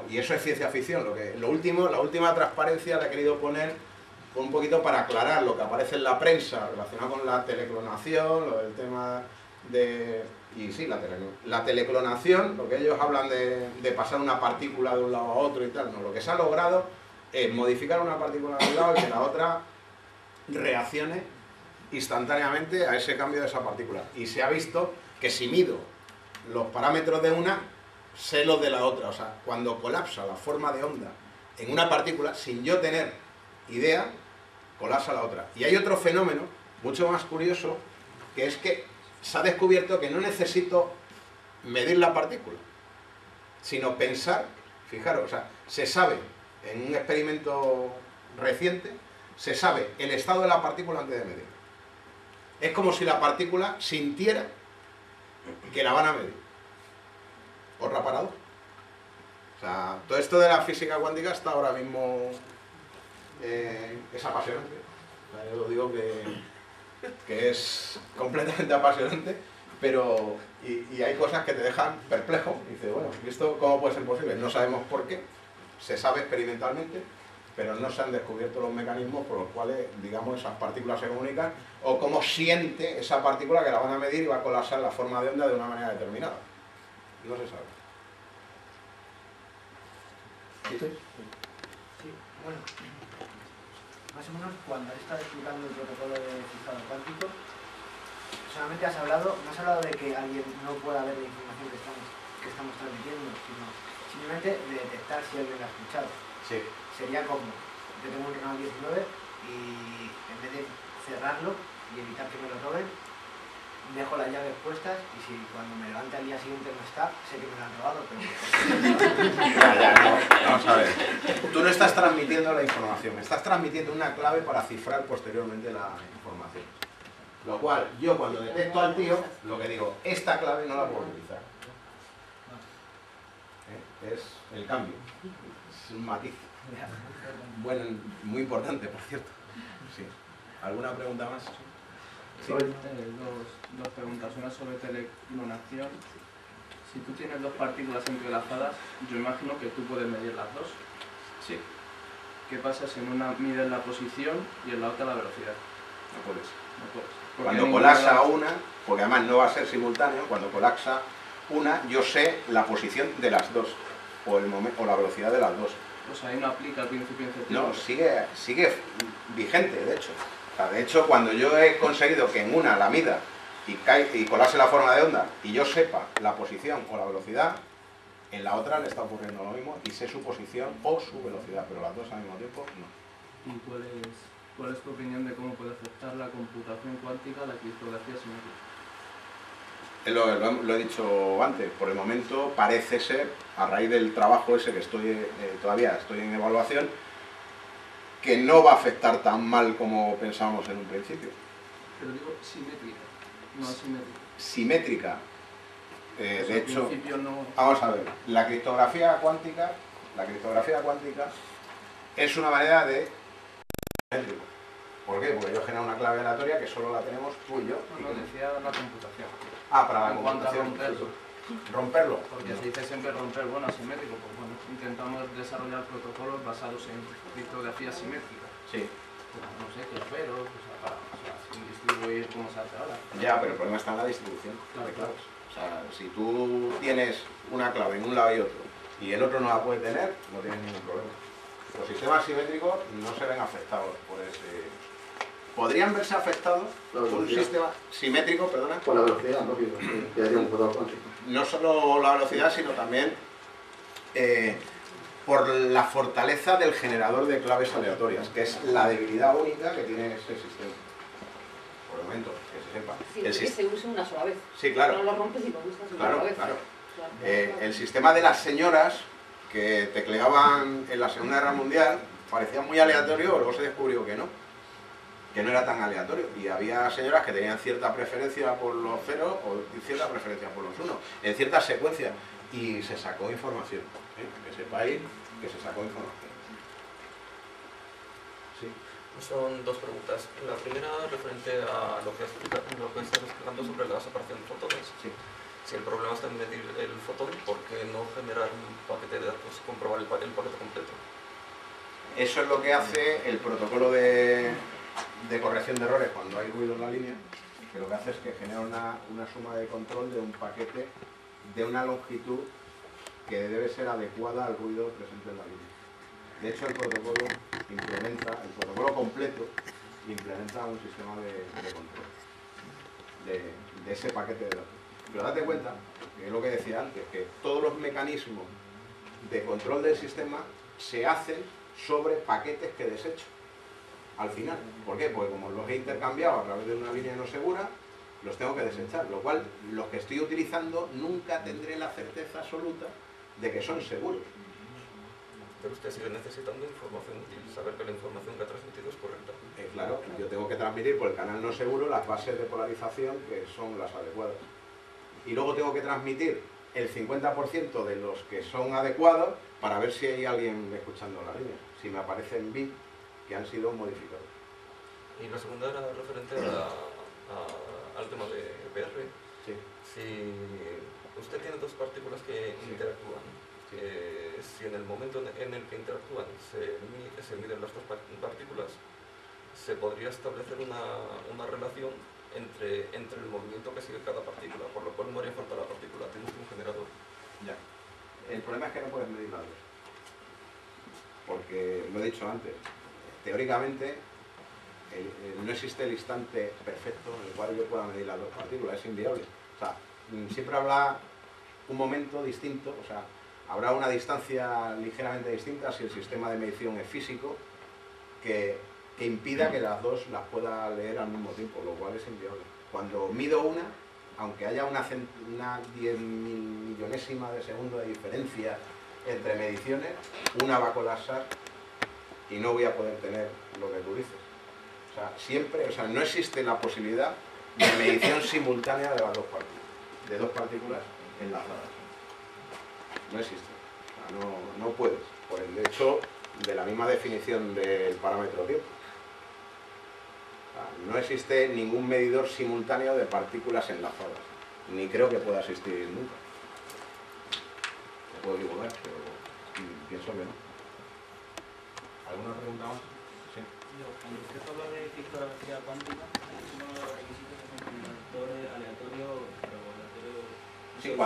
Speaker 2: Y eso es ciencia ficción. La última transparencia la he querido poner un poquito para aclarar lo que aparece en la prensa relacionado con la teleclonación, lo del tema de... Y sí, la teleclonación, lo que ellos hablan de pasar una partícula de un lado a otro y tal, no, lo que se ha logrado es modificar una partícula de un lado y que la otra reaccione instantáneamente a ese cambio de esa partícula. Y se ha visto que si mido los parámetros de una, sé los de la otra. O sea, cuando colapsa la forma de onda en una partícula, sin yo tener idea, colapsa la otra. Y hay otro fenómeno mucho más curioso, que es que se ha descubierto que no necesito medir la partícula, sino pensar, fijaros, o sea, se sabe, en un experimento reciente, se sabe el estado de la partícula antes de medir. Es como si la partícula sintiera que la van a medir. Otra paradoja. O sea, todo esto de la física cuántica está ahora mismo... es apasionante. O sea, yo digo que es completamente apasionante, pero... Y hay cosas que te dejan perplejo. Y dices, bueno, ¿esto cómo puede ser posible? No sabemos por qué. Se sabe experimentalmente, pero no se han descubierto los mecanismos por los cuales, digamos, esas partículas se comunican, o cómo siente esa partícula que la van a medir y va a colapsar la forma de onda de una manera determinada. No se sabe.
Speaker 6: Sí, bueno, más o menos cuando has estado explicando el protocolo de cifrado cuántico, solamente me has hablado de que alguien no pueda ver la información que estamos transmitiendo, sino simplemente de detectar si alguien la ha escuchado.
Speaker 2: Sí.
Speaker 6: Sería como, yo tengo un canal 19 y en vez de cerrarlo y evitar que me lo roben, dejo la las llaves puestas y si cuando me levante al día siguiente no está, sé que me la han robado, pero...
Speaker 2: No, vamos a ver. Tú no estás transmitiendo la información, estás transmitiendo una clave para cifrar posteriormente la información. Lo cual, yo cuando detecto al tío, lo que digo, esta clave no la puedo utilizar. Es el cambio, es un matiz. Bueno, muy importante, por cierto. Sí. ¿Alguna pregunta más? Sí.
Speaker 7: Dos preguntas, una sobre teleclonación. Si tú tienes dos partículas entrelazadas, yo imagino que tú puedes medir las dos.
Speaker 2: Sí.
Speaker 7: ¿Qué pasa si en una mides la posición y en la otra la velocidad?
Speaker 2: No puedes.
Speaker 7: No puedes.
Speaker 2: Cuando colapsa una, porque además no va a ser simultáneo, cuando colapsa una, yo sé la posición de las dos, o la velocidad de las dos.
Speaker 7: Pues ahí no aplica el principio inceptivo.
Speaker 2: No, sigue vigente, de hecho. O sea, de hecho, cuando yo he conseguido que en una la mida y colapse la forma de onda y yo sepa la posición o la velocidad, en la otra le está ocurriendo lo mismo y sé su posición o su velocidad, pero las dos al mismo tiempo no.
Speaker 7: ¿Y cuál es tu opinión de cómo puede afectar la computación cuántica a la criptografía simétrica?
Speaker 2: Lo he dicho antes, por el momento parece ser, a raíz del trabajo ese que todavía estoy en evaluación, que no va a afectar tan mal como pensábamos en un principio.
Speaker 7: Pero digo simétrica, no asimétrica.
Speaker 2: Simétrica. De hecho,
Speaker 7: no...
Speaker 2: vamos a ver, la criptografía cuántica es una manera de simétrico. ¿Por qué? Porque yo genero una clave aleatoria que solo la tenemos tú y yo.
Speaker 7: No, decía la computación.
Speaker 2: Ah, para la
Speaker 7: en cuanto a
Speaker 2: computación.
Speaker 7: romperlo.
Speaker 2: Romperlo.
Speaker 7: Porque se dice siempre romper, bueno, asimétrico, pues bueno, intentamos desarrollar protocolos basados en criptografía simétrica.
Speaker 2: Sí.
Speaker 7: No sé, claveros, sin distribuir como se hace ahora.
Speaker 2: Ya, pero el problema está en la distribución de claves. O sea, si tú tienes una clave en un lado y otro, y el otro no la puede tener, no tienes ningún problema. Los sistemas simétricos no se ven afectados por ese... Podrían verse afectados por un sistema simétrico, perdona.
Speaker 1: Por la velocidad, ¿no? Que haría un computador cuántico.
Speaker 2: No solo la velocidad, sino también por la fortaleza del generador de claves aleatorias, que es la debilidad única que tiene ese sistema. Por el momento, que se sepa.
Speaker 4: Sí, que se use una sola vez.
Speaker 2: Sí, claro.
Speaker 4: No lo rompes y lo usas una sola vez.
Speaker 2: Claro. El sistema de las señoras que tecleaban en la Segunda Guerra Mundial parecía muy aleatorio, luego se descubrió que no era tan aleatorio, y había señoras que tenían cierta preferencia por los ceros o cierta preferencia por los unos, en ciertas secuencias, y se sacó información, que sepáis que se sacó información. Sí.
Speaker 8: Son dos preguntas. La primera referente a lo que estás explicando sobre la separación de fotones.
Speaker 2: Sí.
Speaker 8: Si el problema está en medir el fotón, ¿por qué no generar un paquete de datos, comprobar el paquete completo?
Speaker 2: Eso es lo que hace el protocolo de corrección de errores cuando hay ruido en la línea, que lo que hace es que genera una suma de control de un paquete de una longitud que debe ser adecuada al ruido presente en la línea. De hecho, el protocolo completo implementa un sistema de control de ese paquete de datos. Pero date cuenta, que es lo que decía antes, que todos los mecanismos de control del sistema se hacen sobre paquetes que desecho al final. ¿Por qué? Porque como los he intercambiado a través de una línea no segura, los tengo que desechar, lo cual los que estoy utilizando nunca tendré la certeza absoluta de que son seguros.
Speaker 8: Pero usted sigue necesitando información y saber que la información que ha transmitido es correcta.
Speaker 2: Claro, yo tengo que transmitir por el canal no seguro las bases de polarización que son las adecuadas. Y luego tengo que transmitir el 50% de los que son adecuados para ver si hay alguien escuchando la línea, si me aparecen bits que han sido modificados.
Speaker 8: Y la segunda era referente al tema de PR.
Speaker 2: Sí.
Speaker 8: Si usted tiene dos partículas que interactúan, si en el momento en el que interactúan se miden las dos partículas, se podría establecer una relación entre el movimiento que sigue cada partícula, por lo cual no haría falta la partícula, tienes un generador.
Speaker 2: Ya. El problema es que no puedes medir las dos. Porque, lo he dicho antes, teóricamente no existe el instante perfecto en el cual yo pueda medir las dos partículas, es inviable. O sea, siempre habrá un momento distinto, o sea, habrá una distancia ligeramente distinta si el sistema de medición es físico, que impida que las dos las pueda leer al mismo tiempo, lo cual es inviable. Cuando mido una, aunque haya una 10 millonésima de segundo de diferencia entre mediciones, una va a colapsar y no voy a poder tener lo que tú dices. O sea, siempre, o sea, no existe la posibilidad de medición simultánea de las dos partículas enlazadas. No existe. O sea, no puedes, por el hecho de la misma definición del parámetro tiempo. O sea, no existe ningún medidor simultáneo de partículas enlazadas, ni creo que pueda existir nunca. Me puedo equivocar, pero pienso que no. ¿Alguna pregunta más? Sí.
Speaker 9: Cuando usted habla de criptografía cuántica, uno de los requisitos es un generador aleatorio, pero aleatorio...
Speaker 2: Sí,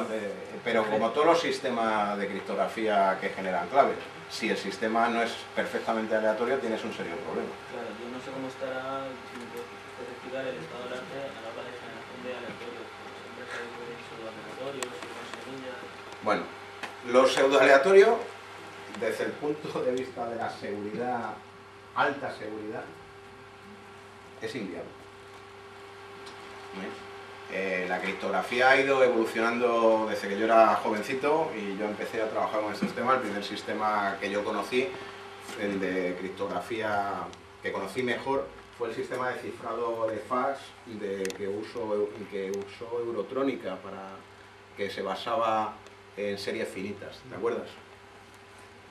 Speaker 2: pero como todos los sistemas de criptografía que generan claves, si el sistema no es perfectamente aleatorio, tienes un serio problema.
Speaker 9: Claro, yo no sé cómo estará, si me puede usted explicar el estado del arte a la hora de generación de aleatorios, porque siempre se ha dicho aleatorios, semillas...
Speaker 2: Bueno, los pseudoaleatorios, desde el punto de vista de la seguridad, alta seguridad, es inviable. La criptografía ha ido evolucionando desde que yo era jovencito y yo empecé a trabajar con estos temas. El primer sistema que yo conocí, el de criptografía que conocí mejor, fue el sistema de cifrado de fax que usó Eurotrónica, que se basaba en series finitas, ¿te acuerdas?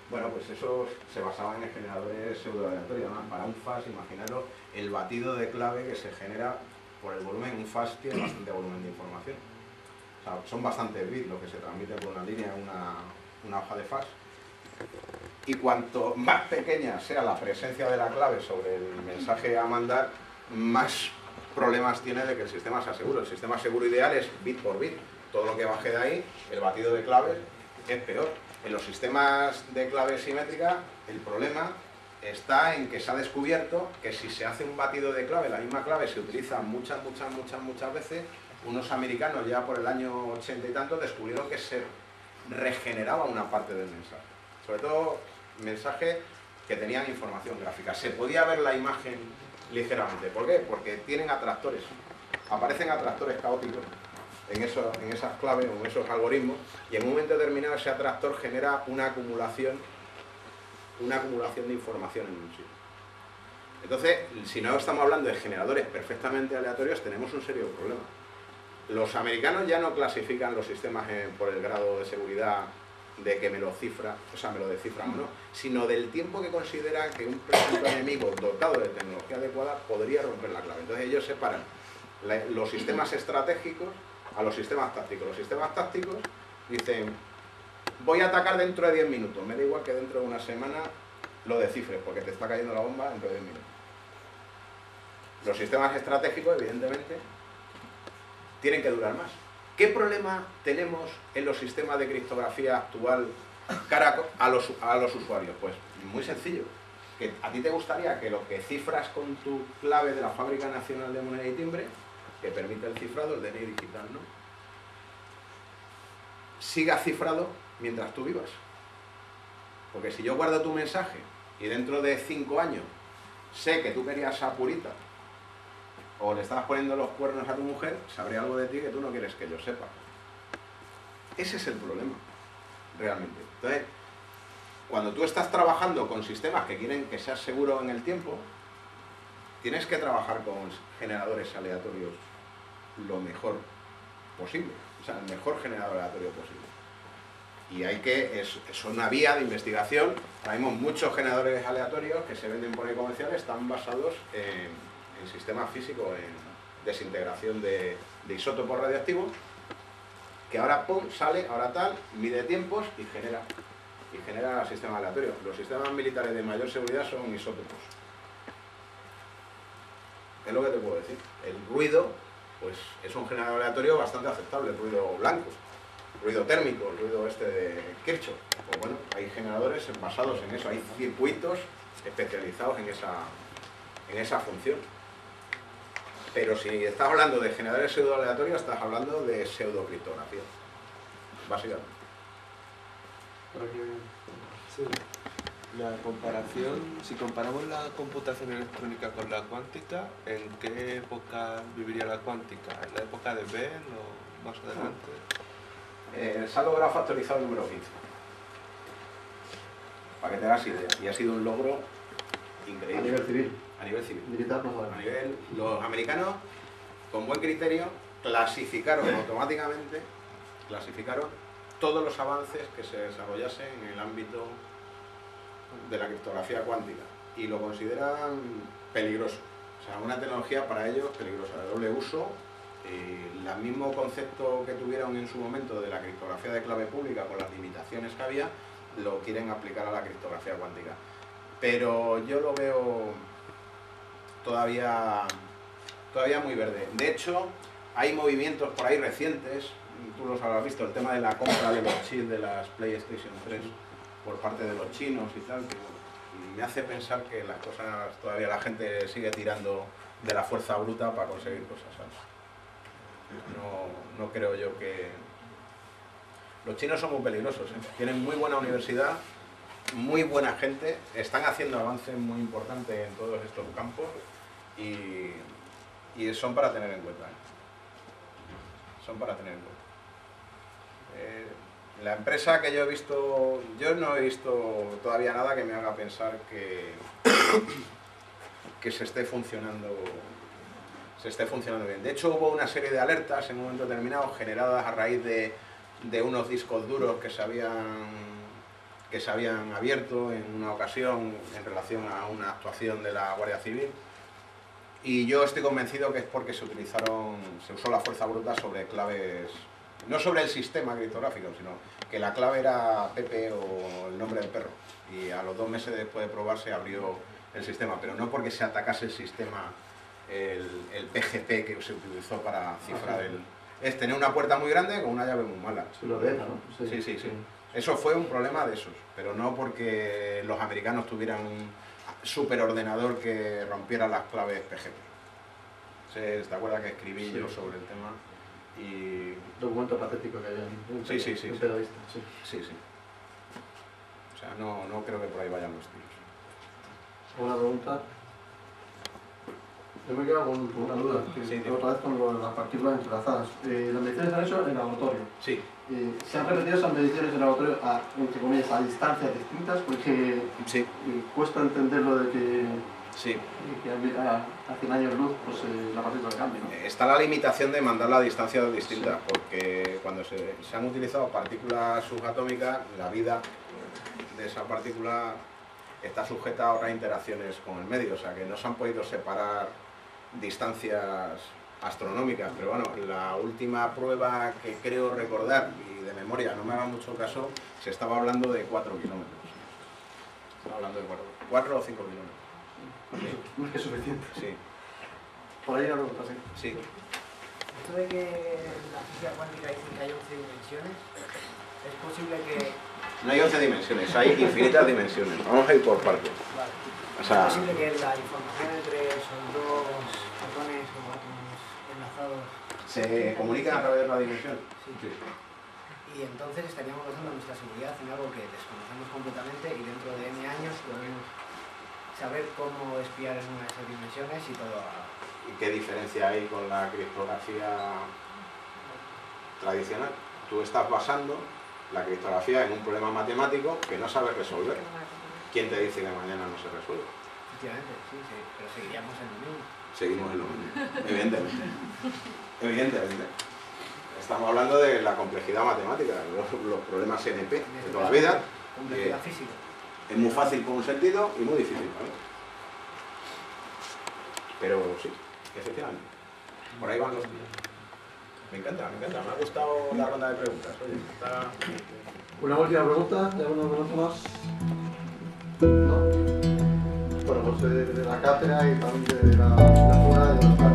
Speaker 2: Bueno, pues eso se basaba en generadores pseudoaleatorios, ¿no? Para un fax, imaginaros el batido de clave que se genera por el volumen. Un fax tiene bastante volumen de información. O sea, son bastantes bits lo que se transmite por una línea, una hoja de fax. Y cuanto más pequeña sea la presencia de la clave sobre el mensaje a mandar, más problemas tiene de que el sistema sea seguro. El sistema seguro ideal es bit por bit. Todo lo que baje de ahí, el batido de claves, es peor. En los sistemas de clave simétrica, el problema está en que se ha descubierto que si se hace un batido de clave, la misma clave se utiliza muchas veces. Unos americanos ya por el año 80 y tanto descubrieron que se regeneraba una parte del mensaje. Sobre todo mensajes que tenían información gráfica. Se podía ver la imagen ligeramente. ¿Por qué? Porque tienen atractores. Aparecen atractores caóticos en esas claves o en esos algoritmos, y en un momento determinado ese atractor genera una acumulación de información en un sitio. Entonces, si no estamos hablando de generadores perfectamente aleatorios, tenemos un serio problema. Los americanos ya no clasifican los sistemas por el grado de seguridad de que me lo descifran o no, sino del tiempo que consideran que un presunto enemigo dotado de tecnología adecuada podría romper la clave. Entonces ellos separan los sistemas estratégicos a los sistemas tácticos. Los sistemas tácticos dicen: voy a atacar dentro de 10 minutos, me da igual que dentro de una semana lo descifres, porque te está cayendo la bomba dentro de 10 minutos. Los sistemas estratégicos, evidentemente, tienen que durar más. ¿Qué problema tenemos en los sistemas de criptografía actual cara a los usuarios? Pues muy sencillo. Que a ti te gustaría que lo que cifras con tu clave de la Fábrica Nacional de Moneda y Timbre, que permite el cifrado, el DNI digital, ¿no?, siga cifrado mientras tú vivas. Porque si yo guardo tu mensaje y dentro de 5 años sé que tú querías a Purita o le estabas poniendo los cuernos a tu mujer, sabré algo de ti que tú no quieres que yo sepa. Ese es el problema, realmente. Entonces, cuando tú estás trabajando con sistemas que quieren que seas seguro en el tiempo, tienes que trabajar con generadores aleatorios lo mejor posible. O sea, el mejor generador aleatorio posible. Y es una vía de investigación. Tenemos muchos generadores aleatorios que se venden por ahí comerciales, están basados en sistemas físicos, en desintegración de isótopos radioactivos, que ahora pum, sale, ahora tal, mide tiempos y genera sistemas aleatorios. Los sistemas militares de mayor seguridad son isótopos. Es lo que te puedo decir. El ruido, pues es un generador aleatorio bastante aceptable, el ruido blanco, el ruido térmico, el ruido este de Kirchhoff. Pues bueno, hay generadores basados en eso, hay circuitos especializados en esa función. Pero si estás hablando de generadores pseudoaleatorios, estás hablando de pseudocriptografía, básicamente.
Speaker 1: Sí.
Speaker 10: La comparación, si comparamos la computación electrónica con la cuántica, ¿en qué época viviría la cuántica? ¿En la época de Bell o más adelante?
Speaker 2: Se ha logrado factorizar el número 15. Para que te hagas idea. Y ha sido un logro increíble.
Speaker 1: A nivel civil.
Speaker 2: A nivel civil.
Speaker 1: Militar, no sabemos.
Speaker 2: A nivel, los americanos, con buen criterio, clasificaron automáticamente, todos los avances que se desarrollasen en el ámbito de la criptografía cuántica y lo consideran peligroso. O sea, una tecnología para ellos peligrosa, de doble uso. El mismo concepto que tuvieron en su momento de la criptografía de clave pública con las limitaciones que había, lo quieren aplicar a la criptografía cuántica. Pero yo lo veo todavía muy verde. De hecho, hay movimientos por ahí recientes, tú los habrás visto, el tema de la compra de los chips de las PlayStation 3 por parte de los chinos y tal, que me hace pensar que las cosas, todavía la gente sigue tirando de la fuerza bruta para conseguir cosas, ¿sabes? No creo yo que... Los chinos son muy peligrosos, ¿eh? Tienen muy buena universidad, muy buena gente, están haciendo avances muy importantes en todos estos campos y son para tener en cuenta, ¿eh? Son para tener en cuenta. La empresa que yo he visto, yo no he visto todavía nada que me haga pensar que se esté funcionando bien. De hecho, hubo una serie de alertas en un momento determinado generadas a raíz de unos discos duros que se habían abierto en una ocasión en relación a una actuación de la Guardia Civil. Y yo estoy convencido que es porque se usó la fuerza bruta sobre claves, no sobre el sistema criptográfico, sino que la clave era Pepe o el nombre del perro. Y a los 2 meses después de probarse abrió el sistema, pero no porque se atacase el sistema, el PGP que se utilizó para cifrar es tener una puerta muy grande con una llave muy mala.
Speaker 1: Sí, lo de, ¿no?
Speaker 2: Sí. Eso fue un problema de esos, pero no porque los americanos tuvieran un superordenador que rompiera las claves PGP. ¿Te acuerdas que escribí yo sobre el tema? Y...
Speaker 1: documento patético que había en
Speaker 2: Sí.
Speaker 1: periodista.
Speaker 2: Sí. O sea, no creo que por ahí vayan los tiros.
Speaker 1: Una pregunta. Yo me quedo con una duda, que otra vez con lo de las partículas entrelazadas. Las mediciones se han hecho en laboratorio.
Speaker 2: Sí.
Speaker 1: ¿Se han repetido esas mediciones en laboratorio entre comillas, a distancias distintas? Porque cuesta entenderlo de que, a 100 años luz pues, la partícula cambia, ¿no?
Speaker 2: Está la limitación de mandarla a distancias distintas, porque cuando se han utilizado partículas subatómicas, la vida de esa partícula está sujeta a otras interacciones con el medio, o sea que no se han podido separar distancias astronómicas, pero bueno, la última prueba que creo recordar, y de memoria no me haga mucho caso, se estaba hablando de 4 kilómetros. Estaba hablando de 4 o 5 kilómetros.
Speaker 1: Más que suficiente.
Speaker 2: Sí.
Speaker 1: Por ahí la pregunta,
Speaker 2: sí.
Speaker 6: Esto de que la física cuántica dice que hay 11 dimensiones, es posible que...
Speaker 2: No hay 11 dimensiones, hay infinitas dimensiones. Vamos a ir por partes.
Speaker 6: Vale.
Speaker 2: O sea,
Speaker 6: es posible que la información entre esos dos fotones o átomos enlazados
Speaker 2: se comunican a través de la dimensión.
Speaker 6: Sí. Y entonces estaríamos basando nuestra seguridad en algo que desconocemos completamente y dentro de N años podemos saber cómo espiar en una de esas dimensiones y todo.
Speaker 2: ¿Y qué diferencia hay con la criptografía tradicional? Tú estás basando la criptografía en un problema matemático que no sabes resolver. ¿Quién te dice que mañana no se resuelve?
Speaker 6: Efectivamente, sí, pero seguiríamos en lo mismo.
Speaker 2: Seguimos en lo mismo, evidentemente. Estamos hablando de la complejidad matemática, los problemas NP de toda la vida.
Speaker 6: Complejidad física.
Speaker 2: Es muy fácil por un sentido y muy difícil, ¿vale? Pero sí, efectivamente. Por ahí van los tiros. Me encanta. Me ha gustado la ronda de preguntas. Oye, está...
Speaker 1: Una última pregunta, ¿hay alguna pregunta más? No. Bueno, pues de la cátedra y también de la zona